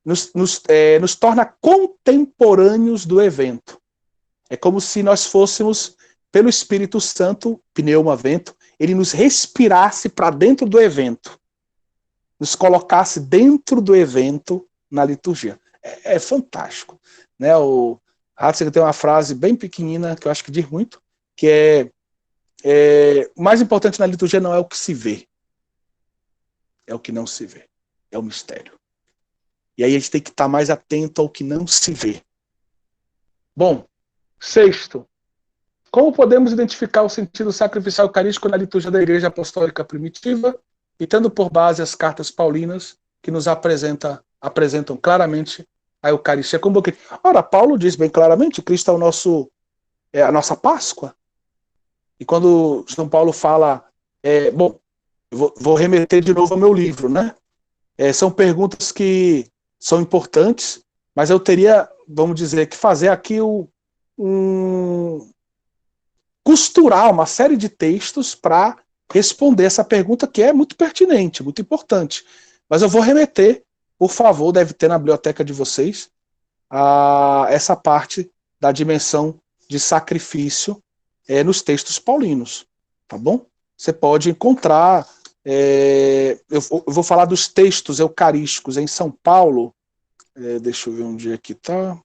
nos torna contemporâneos do evento. É como se nós fôssemos, pelo Espírito Santo, pneuma, vento, ele nos respirasse para dentro do evento, nos colocasse dentro do evento na liturgia. É fantástico. Né? O Ratzinger tem uma frase bem pequenina, que eu acho que diz muito, que o mais importante na liturgia não é o que se vê, é o que não se vê, é o mistério. E aí a gente tem que estar mais atento ao que não se vê. Bom, sexto, como podemos identificar o sentido sacrificial eucarístico na liturgia da Igreja Apostólica Primitiva, e tendo por base as cartas paulinas, que nos apresentam claramente a Eucaristia como banquete. Ora, Paulo diz bem claramente, Cristo é a nossa Páscoa. E quando São Paulo fala, vou remeter de novo ao meu livro, né? São perguntas que são importantes, mas eu teria, vamos dizer, que fazer aqui costurar uma série de textos para responder essa pergunta que é muito pertinente, muito importante. Mas eu vou remeter, por favor, deve ter na biblioteca de vocês, a essa parte da dimensão de sacrifício nos textos paulinos, tá bom? Você pode encontrar, eu vou falar dos textos eucarísticos em São Paulo, deixa eu ver onde é que tá.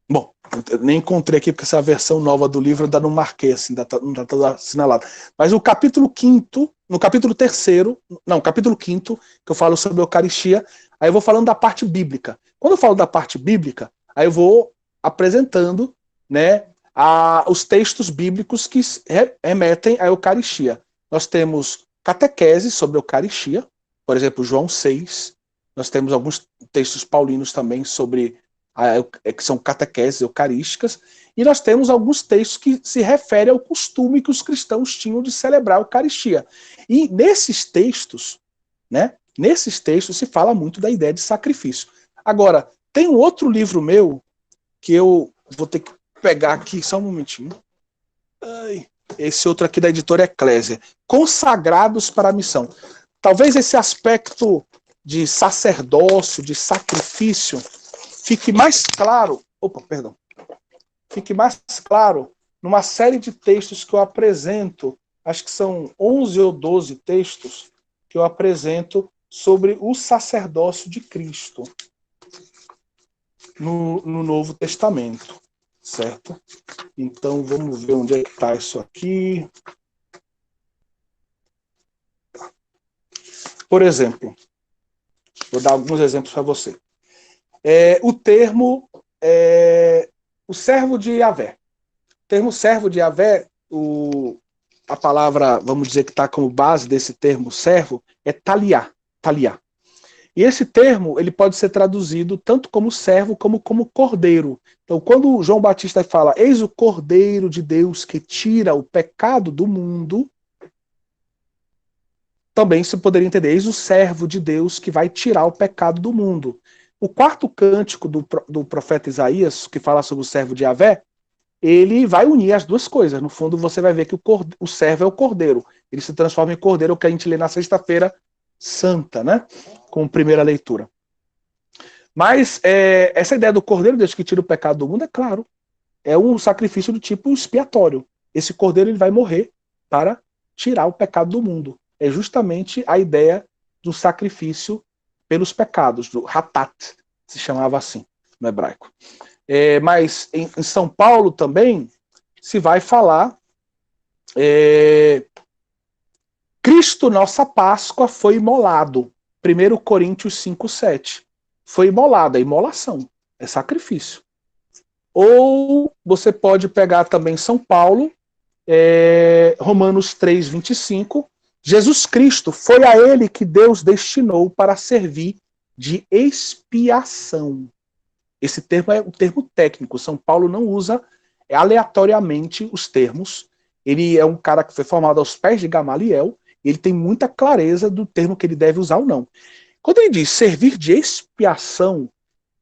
Bom, eu nem encontrei aqui, porque essa versão nova do livro ainda não marquei, assim, não está toda assinalada. Mas o capítulo 5º, no capítulo 3º, não, capítulo 5º, que eu falo sobre a Eucaristia, aí eu vou falando da parte bíblica. Quando eu falo da parte bíblica, aí eu vou apresentando, né, os textos bíblicos que remetem à Eucaristia. Nós temos catequeses sobre a Eucaristia, por exemplo, João 6. Nós temos alguns textos paulinos também sobre que são catequeses eucarísticas, e nós temos alguns textos que se referem ao costume que os cristãos tinham de celebrar a Eucaristia. E nesses textos, né, se fala muito da ideia de sacrifício. Agora, tem um outro livro meu, que eu vou ter que pegar aqui, só um momentinho. Esse outro aqui da editora Eclésia, Consagrados para a Missão. Talvez esse aspecto de sacerdócio, de sacrifício, fique mais claro, fique mais claro numa série de textos que eu apresento, acho que são 11 ou 12 textos que eu apresento sobre o sacerdócio de Cristo no Novo Testamento, certo? Então vamos ver onde é que está isso aqui. Por exemplo, vou dar alguns exemplos para você. O termo o servo de Yahvé. O termo servo de Yahvé, a palavra, vamos dizer, que está como base desse termo servo, é taliá. E esse termo ele pode ser traduzido tanto como servo como cordeiro. Então, quando João Batista fala, eis o cordeiro de Deus que tira o pecado do mundo, também se poderia entender, eis o servo de Deus que vai tirar o pecado do mundo. O quarto cântico do profeta Isaías, que fala sobre o servo de Yahvé, ele vai unir as duas coisas. No fundo, você vai ver que o servo é o cordeiro. Ele se transforma em cordeiro, o que a gente lê na Sexta-feira Santa, né? Com primeira leitura. Mas essa ideia do cordeiro, Deus que tira o pecado do mundo, é claro, é um sacrifício do tipo expiatório. Esse cordeiro ele vai morrer para tirar o pecado do mundo. É justamente a ideia do sacrifício pelos pecados, do Hatat, se chamava assim no hebraico. Mas em São Paulo também se vai falar Cristo, nossa Páscoa, foi imolado. 1 Coríntios 5:7. Foi imolada, imolação, é sacrifício. Ou você pode pegar também São Paulo, Romanos 3:25, Jesus Cristo foi a ele que Deus destinou para servir de expiação. Esse termo é um termo técnico. São Paulo não usa aleatoriamente os termos. Ele é um cara que foi formado aos pés de Gamaliel, e ele tem muita clareza do termo que ele deve usar ou não. Quando ele diz servir de expiação,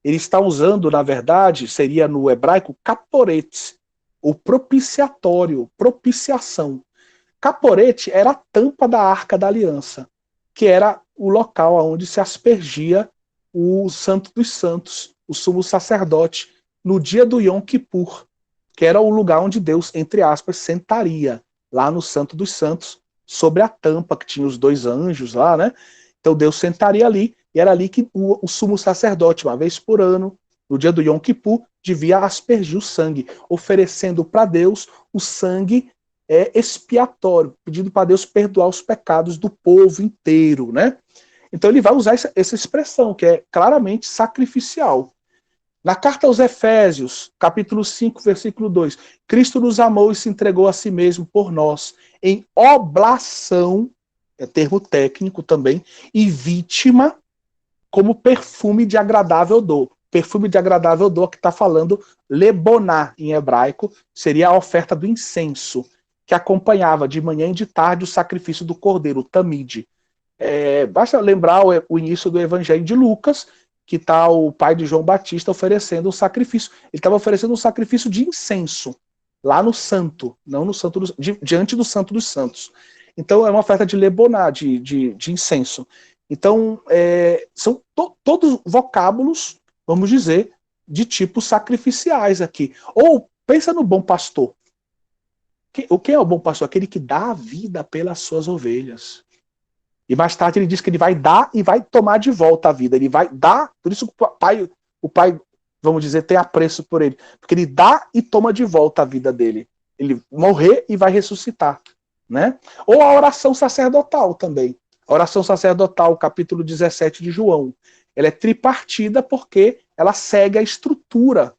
ele está usando, na verdade, seria no hebraico caporet, o propiciatório, propiciação. Caporete era a tampa da Arca da Aliança, que era o local onde se aspergia o Santo dos Santos, o sumo sacerdote, no dia do Yom Kippur, que era o lugar onde Deus, entre aspas, sentaria, lá no Santo dos Santos, sobre a tampa, que tinha os dois anjos lá, né? Então Deus sentaria ali, e era ali que o sumo sacerdote, uma vez por ano, no dia do Yom Kippur, devia aspergir o sangue, oferecendo para Deus o sangue expiatório, pedindo para Deus perdoar os pecados do povo inteiro, né? Então ele vai usar essa expressão, que é claramente sacrificial. Na carta aos Efésios, capítulo 5, versículo 2, Cristo nos amou e se entregou a si mesmo por nós, em oblação, é termo técnico também, e vítima, como perfume de agradável odor. Perfume de agradável odor, que está falando leboná em hebraico, seria a oferta do incenso, que acompanhava de manhã e de tarde o sacrifício do cordeiro, o tamide. Basta lembrar o início do Evangelho de Lucas, que está o pai de João Batista oferecendo um sacrifício. Ele estava oferecendo um sacrifício de incenso. lá no santo, não no santo, diante do santo dos santos. Então é uma oferta de leboná, de incenso. Então são todos vocábulos, vamos dizer, de tipo sacrificiais aqui. Ou pensa no bom pastor. Quem é o bom pastor? Aquele que dá a vida pelas suas ovelhas. E mais tarde ele diz que ele vai dar e vai tomar de volta a vida. Ele vai dar, por isso o pai, vamos dizer, tem apreço por ele. Porque ele dá e toma de volta a vida dele. Ele morrer e vai ressuscitar. Né? Ou a oração sacerdotal também. A oração sacerdotal, capítulo 17 de João. Ela é tripartida porque ela segue a estrutura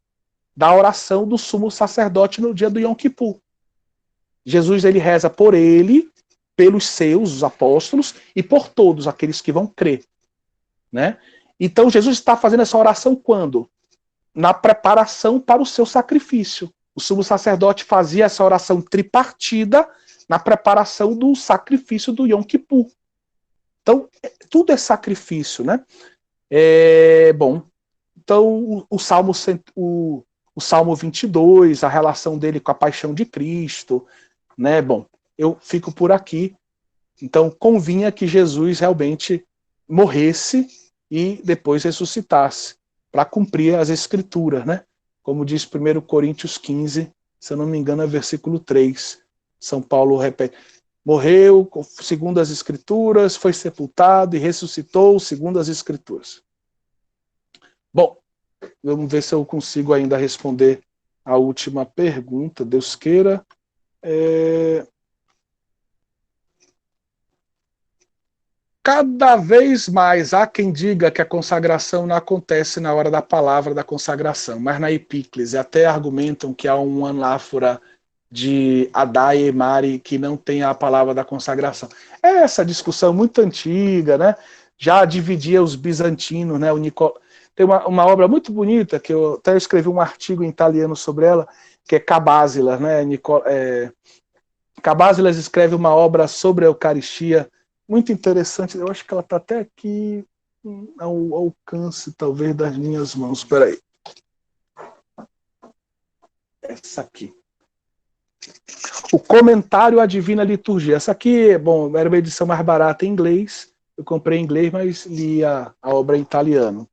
da oração do sumo sacerdote no dia do Yom Kippur. Jesus ele reza por ele, pelos seus, os apóstolos, e por todos aqueles que vão crer. Né? Então Jesus está fazendo essa oração quando? Na preparação para o seu sacrifício. O sumo sacerdote fazia essa oração tripartida na preparação do sacrifício do Yom Kippur. Então, tudo é sacrifício, né? Bom, então o Salmo 22, a relação dele com a paixão de Cristo, né? Bom, eu fico por aqui. Então, convinha que Jesus realmente morresse e depois ressuscitasse, para cumprir as escrituras, né? Como diz 1 Coríntios 15, se eu não me engano, é versículo 3. São Paulo repete: morreu segundo as escrituras, foi sepultado e ressuscitou segundo as escrituras. Bom, vamos ver se eu consigo ainda responder a última pergunta, Deus queira. Cada vez mais há quem diga que a consagração não acontece na hora da palavra da consagração, mas na epíclise. Até argumentam que há uma anáfora de Adai e Mari que não tem a palavra da consagração. É essa discussão muito antiga, né? Já dividia os bizantinos, né? Tem uma obra muito bonita, que eu até escrevi um artigo em italiano sobre ela, que é Cabasilas, né? Cabasilas escreve uma obra sobre a Eucaristia, muito interessante. Eu acho que ela está até aqui ao alcance, talvez, das minhas mãos. Espera aí. Essa aqui. O comentário à Divina Liturgia. Essa aqui, bom, era uma edição mais barata em inglês. Eu comprei em inglês, mas li a obra em italiano.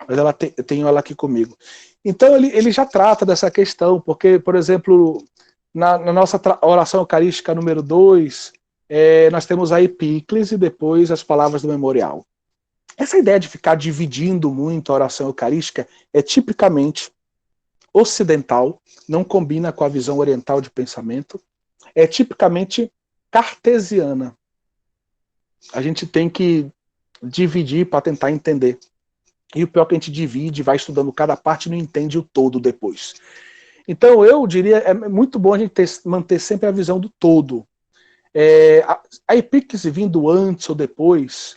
Mas eu tenho ela aqui comigo. Então ele já trata dessa questão, porque, por exemplo, na nossa oração eucarística número 2, nós temos a epíclise e depois as palavras do memorial. Essa ideia de ficar dividindo muito a oração eucarística é tipicamente ocidental, não combina com a visão oriental de pensamento, é tipicamente cartesiana. A gente tem que dividir para tentar entender. E o pior é que a gente divide, vai estudando cada parte e não entende o todo depois. Então eu diria, é muito bom a gente manter sempre a visão do todo. A epíclise vindo antes ou depois,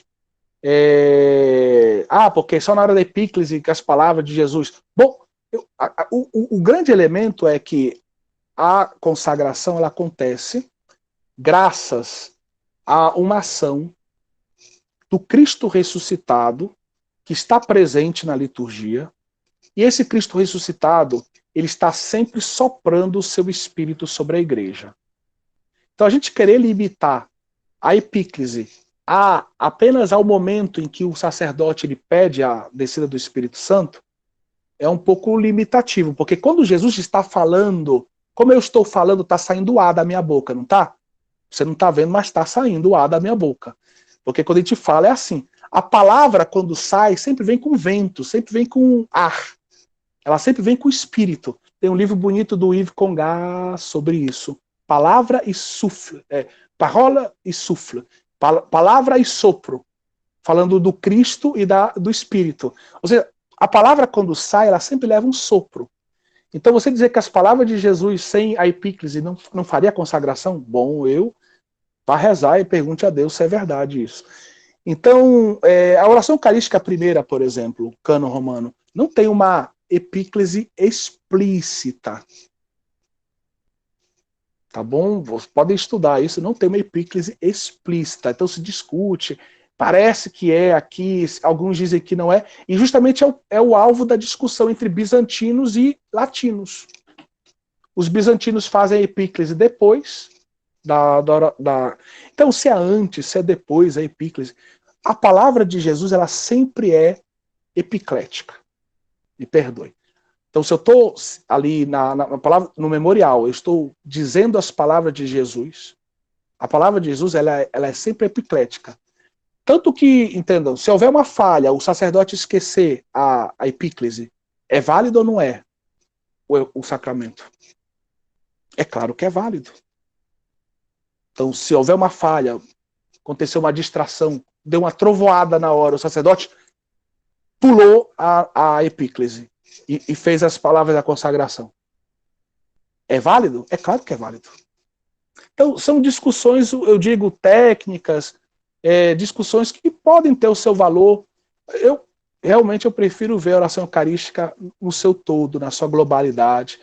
porque só na hora da epíclise que as palavras de Jesus... Bom, o grande elemento é que a consagração ela acontece graças a uma ação do Cristo ressuscitado que está presente na liturgia, e esse Cristo ressuscitado ele está sempre soprando o seu espírito sobre a igreja. Então a gente querer limitar a epíclise apenas ao momento em que o sacerdote ele pede a descida do Espírito Santo é um pouco limitativo, porque quando Jesus está falando, como eu estou falando, está saindo o ar da minha boca, não está? Você não está vendo, mas está saindo o ar da minha boca. Porque quando a gente fala é assim, a palavra quando sai sempre vem com vento, sempre vem com ar, ela sempre vem com espírito. Tem um livro bonito do Yves Congar sobre isso. Palavra e souffle, parola e souffle, palavra e sopro, falando do Cristo e do Espírito. Ou seja, a palavra quando sai, ela sempre leva um sopro. Então você dizer que as palavras de Jesus sem a epíclise não faria consagração? Bom, vá rezar e pergunte a Deus se é verdade isso. Então, a oração eucarística primeira, por exemplo, o cânon romano, não tem uma epíclise explícita. Tá bom? Vocês podem estudar isso, não tem uma epíclise explícita. Então se discute, parece que é aqui, alguns dizem que não é, e justamente é o alvo da discussão entre bizantinos e latinos. Os bizantinos fazem a epíclise depois Então, se é antes, se é depois a epíclise, a palavra de Jesus, ela sempre é epiclética. Me perdoe. Então, se eu estou ali na palavra, no memorial, eu estou dizendo as palavras de Jesus, a palavra de Jesus ela é sempre epiclética. Tanto que, entendam, se houver uma falha, o sacerdote esquecer a epíclise, é válido ou não é o sacramento? É claro que é válido. Então, se houver uma falha, aconteceu uma distração, deu uma trovoada na hora, o sacerdote pulou a epíclise e fez as palavras da consagração. É válido? É claro que é válido. Então, são discussões, eu digo, técnicas, discussões que podem ter o seu valor. Realmente eu prefiro ver a oração eucarística no seu todo, na sua globalidade.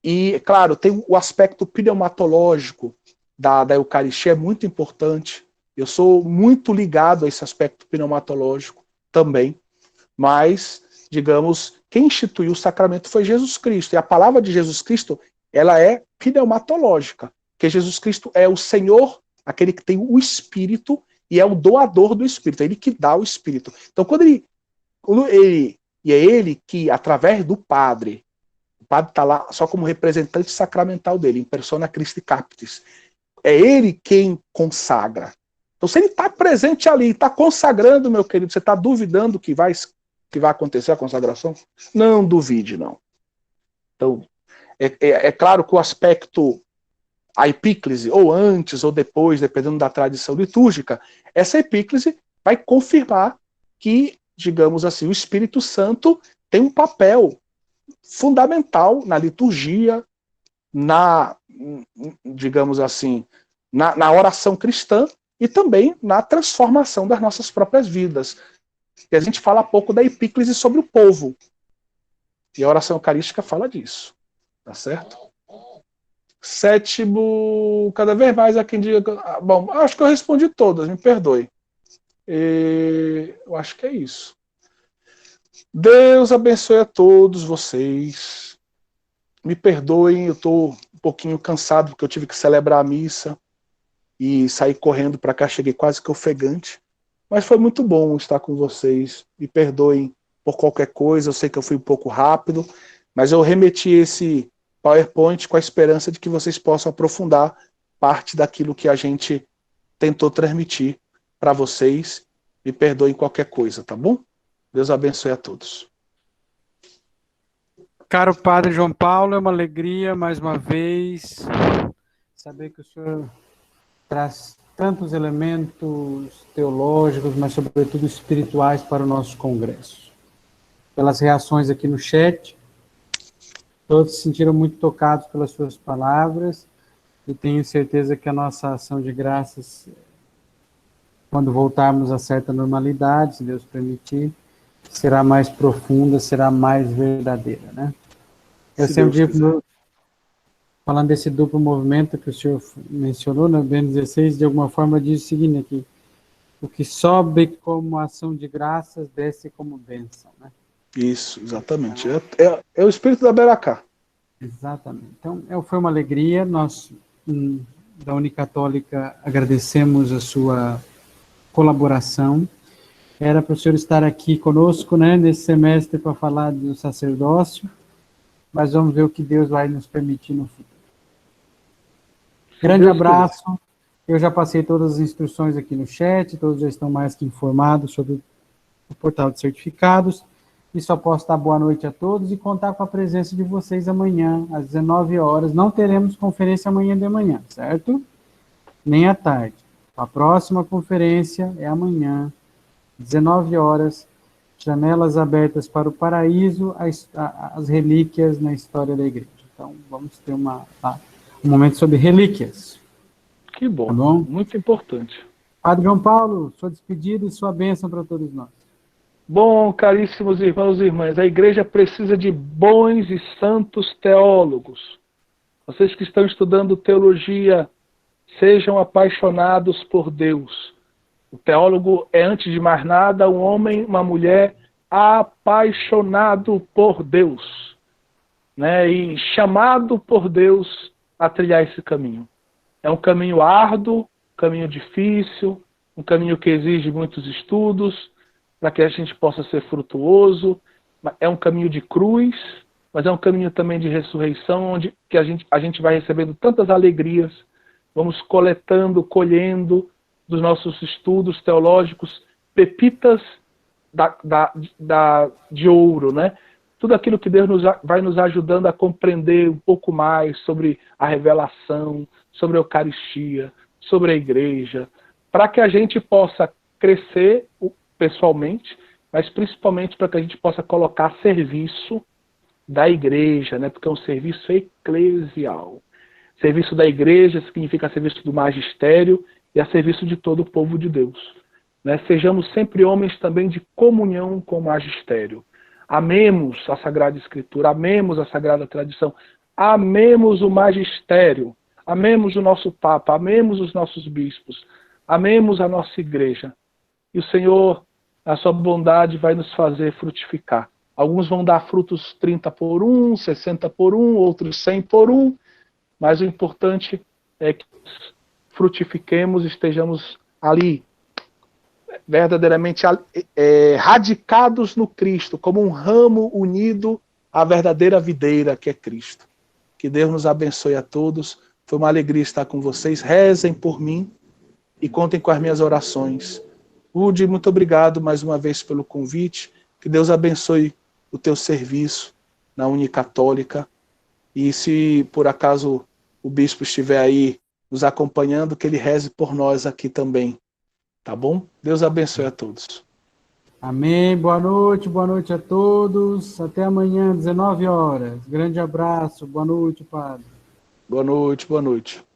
E, claro, tem o aspecto pneumatológico da Eucaristia, é muito importante. Eu sou muito ligado a esse aspecto pneumatológico também. Mas, digamos, quem instituiu o sacramento foi Jesus Cristo. E a palavra de Jesus Cristo, ela é pneumatológica. Porque Jesus Cristo é o Senhor, aquele que tem o Espírito, e é o doador do Espírito, é ele que dá o Espírito. Então, e é ele que, através do Padre, o Padre está lá só como representante sacramental dele, em persona Christi Captis, é ele quem consagra. Então, se ele está presente ali, está consagrando, meu querido, você está duvidando que vai acontecer a consagração? Não duvide, não. Então, é claro que o aspecto, a epíclise, ou antes ou depois, dependendo da tradição litúrgica, essa epíclise vai confirmar que, digamos assim, o Espírito Santo tem um papel fundamental na liturgia, digamos assim, na oração cristã e também na transformação das nossas próprias vidas. E a gente fala pouco da epíclise sobre o povo. E a oração eucarística fala disso. Tá certo? Sétimo, cada vez mais há quem diga... Bom, acho que eu respondi todas, me perdoe. Eu acho que é isso. Deus abençoe a todos vocês. Me perdoem, eu estou um pouquinho cansado, porque eu tive que celebrar a missa e sair correndo para cá, cheguei quase que ofegante. Mas foi muito bom estar com vocês. Me perdoem por qualquer coisa, eu sei que eu fui um pouco rápido, mas eu remeti esse PowerPoint com a esperança de que vocês possam aprofundar parte daquilo que a gente tentou transmitir para vocês. Me perdoem qualquer coisa, tá bom? Deus abençoe a todos. Caro Padre João Paulo, é uma alegria, mais uma vez, saber que o senhor traz tantos elementos teológicos, mas sobretudo espirituais para o nosso congresso. Pelas reações aqui no chat, todos se sentiram muito tocados pelas suas palavras, e tenho certeza que a nossa ação de graças, quando voltarmos a certa normalidade, se Deus permitir, será mais profunda, será mais verdadeira, né? Eu sempre digo, falando desse duplo movimento que o senhor mencionou, no Bento XVI, de alguma forma diz o seguinte aqui: o que sobe como ação de graças, desce como bênção, né? Isso, exatamente. É o espírito da Beracá. Exatamente. Então, foi uma alegria. Nós, da Unicatólica, agradecemos a sua colaboração. Era para o senhor estar aqui conosco, né, nesse semestre para falar do sacerdócio, mas vamos ver o que Deus vai nos permitir no futuro. Grande abraço. Eu já passei todas as instruções aqui no chat, todos já estão mais que informados sobre o portal de certificados, e só posso dar boa noite a todos e contar com a presença de vocês amanhã, às 19 horas. Não teremos conferência amanhã de manhã, certo? Nem à tarde. A próxima conferência é amanhã, 19 horas, janelas abertas para o paraíso, as relíquias na história da igreja. Então, vamos ter um momento sobre relíquias. Que bom, tá bom? Muito importante. Padre João Paulo, sua despedida e sua bênção para todos nós. Bom, caríssimos irmãos e irmãs, a igreja precisa de bons e santos teólogos. Vocês que estão estudando teologia, sejam apaixonados por Deus. O teólogo é, antes de mais nada, um homem, uma mulher apaixonado por Deus. né, e chamado por Deus a trilhar esse caminho. É um caminho árduo, um caminho difícil, um caminho que exige muitos estudos para que a gente possa ser frutuoso. É um caminho de cruz, mas é um caminho também de ressurreição, onde que a gente vai recebendo tantas alegrias, vamos coletando, colhendo dos nossos estudos teológicos pepitas de ouro, né? Tudo aquilo que Deus vai nos ajudando a compreender um pouco mais sobre a revelação, sobre a Eucaristia, sobre a igreja, para que a gente possa crescer pessoalmente, mas principalmente para que a gente possa colocar a serviço da igreja, né? Porque é um serviço eclesial. Serviço da igreja significa serviço do magistério e a serviço de todo o povo de Deus. Né? Sejamos sempre homens também de comunhão com o magistério. Amemos a Sagrada Escritura, amemos a Sagrada Tradição, amemos o magistério, amemos o nosso Papa, amemos os nossos bispos, amemos a nossa igreja. E o Senhor, a sua bondade, vai nos fazer frutificar. Alguns vão dar frutos 30 por 1, 60 por 1, outros 100 por 1, mas o importante é que frutifiquemos, estejamos ali, verdadeiramente radicados no Cristo, como um ramo unido à verdadeira videira que é Cristo. Que Deus nos abençoe a todos. Foi uma alegria estar com vocês. Rezem por mim e contem com as minhas orações. Rude, muito obrigado mais uma vez pelo convite. Que Deus abençoe o teu serviço na Unicatólica. E se por acaso o bispo estiver aí nos acompanhando, que ele reze por nós aqui também. Tá bom? Deus abençoe a todos. Amém. Boa noite a todos. Até amanhã, 19 horas. Grande abraço. Boa noite, padre. Boa noite, boa noite.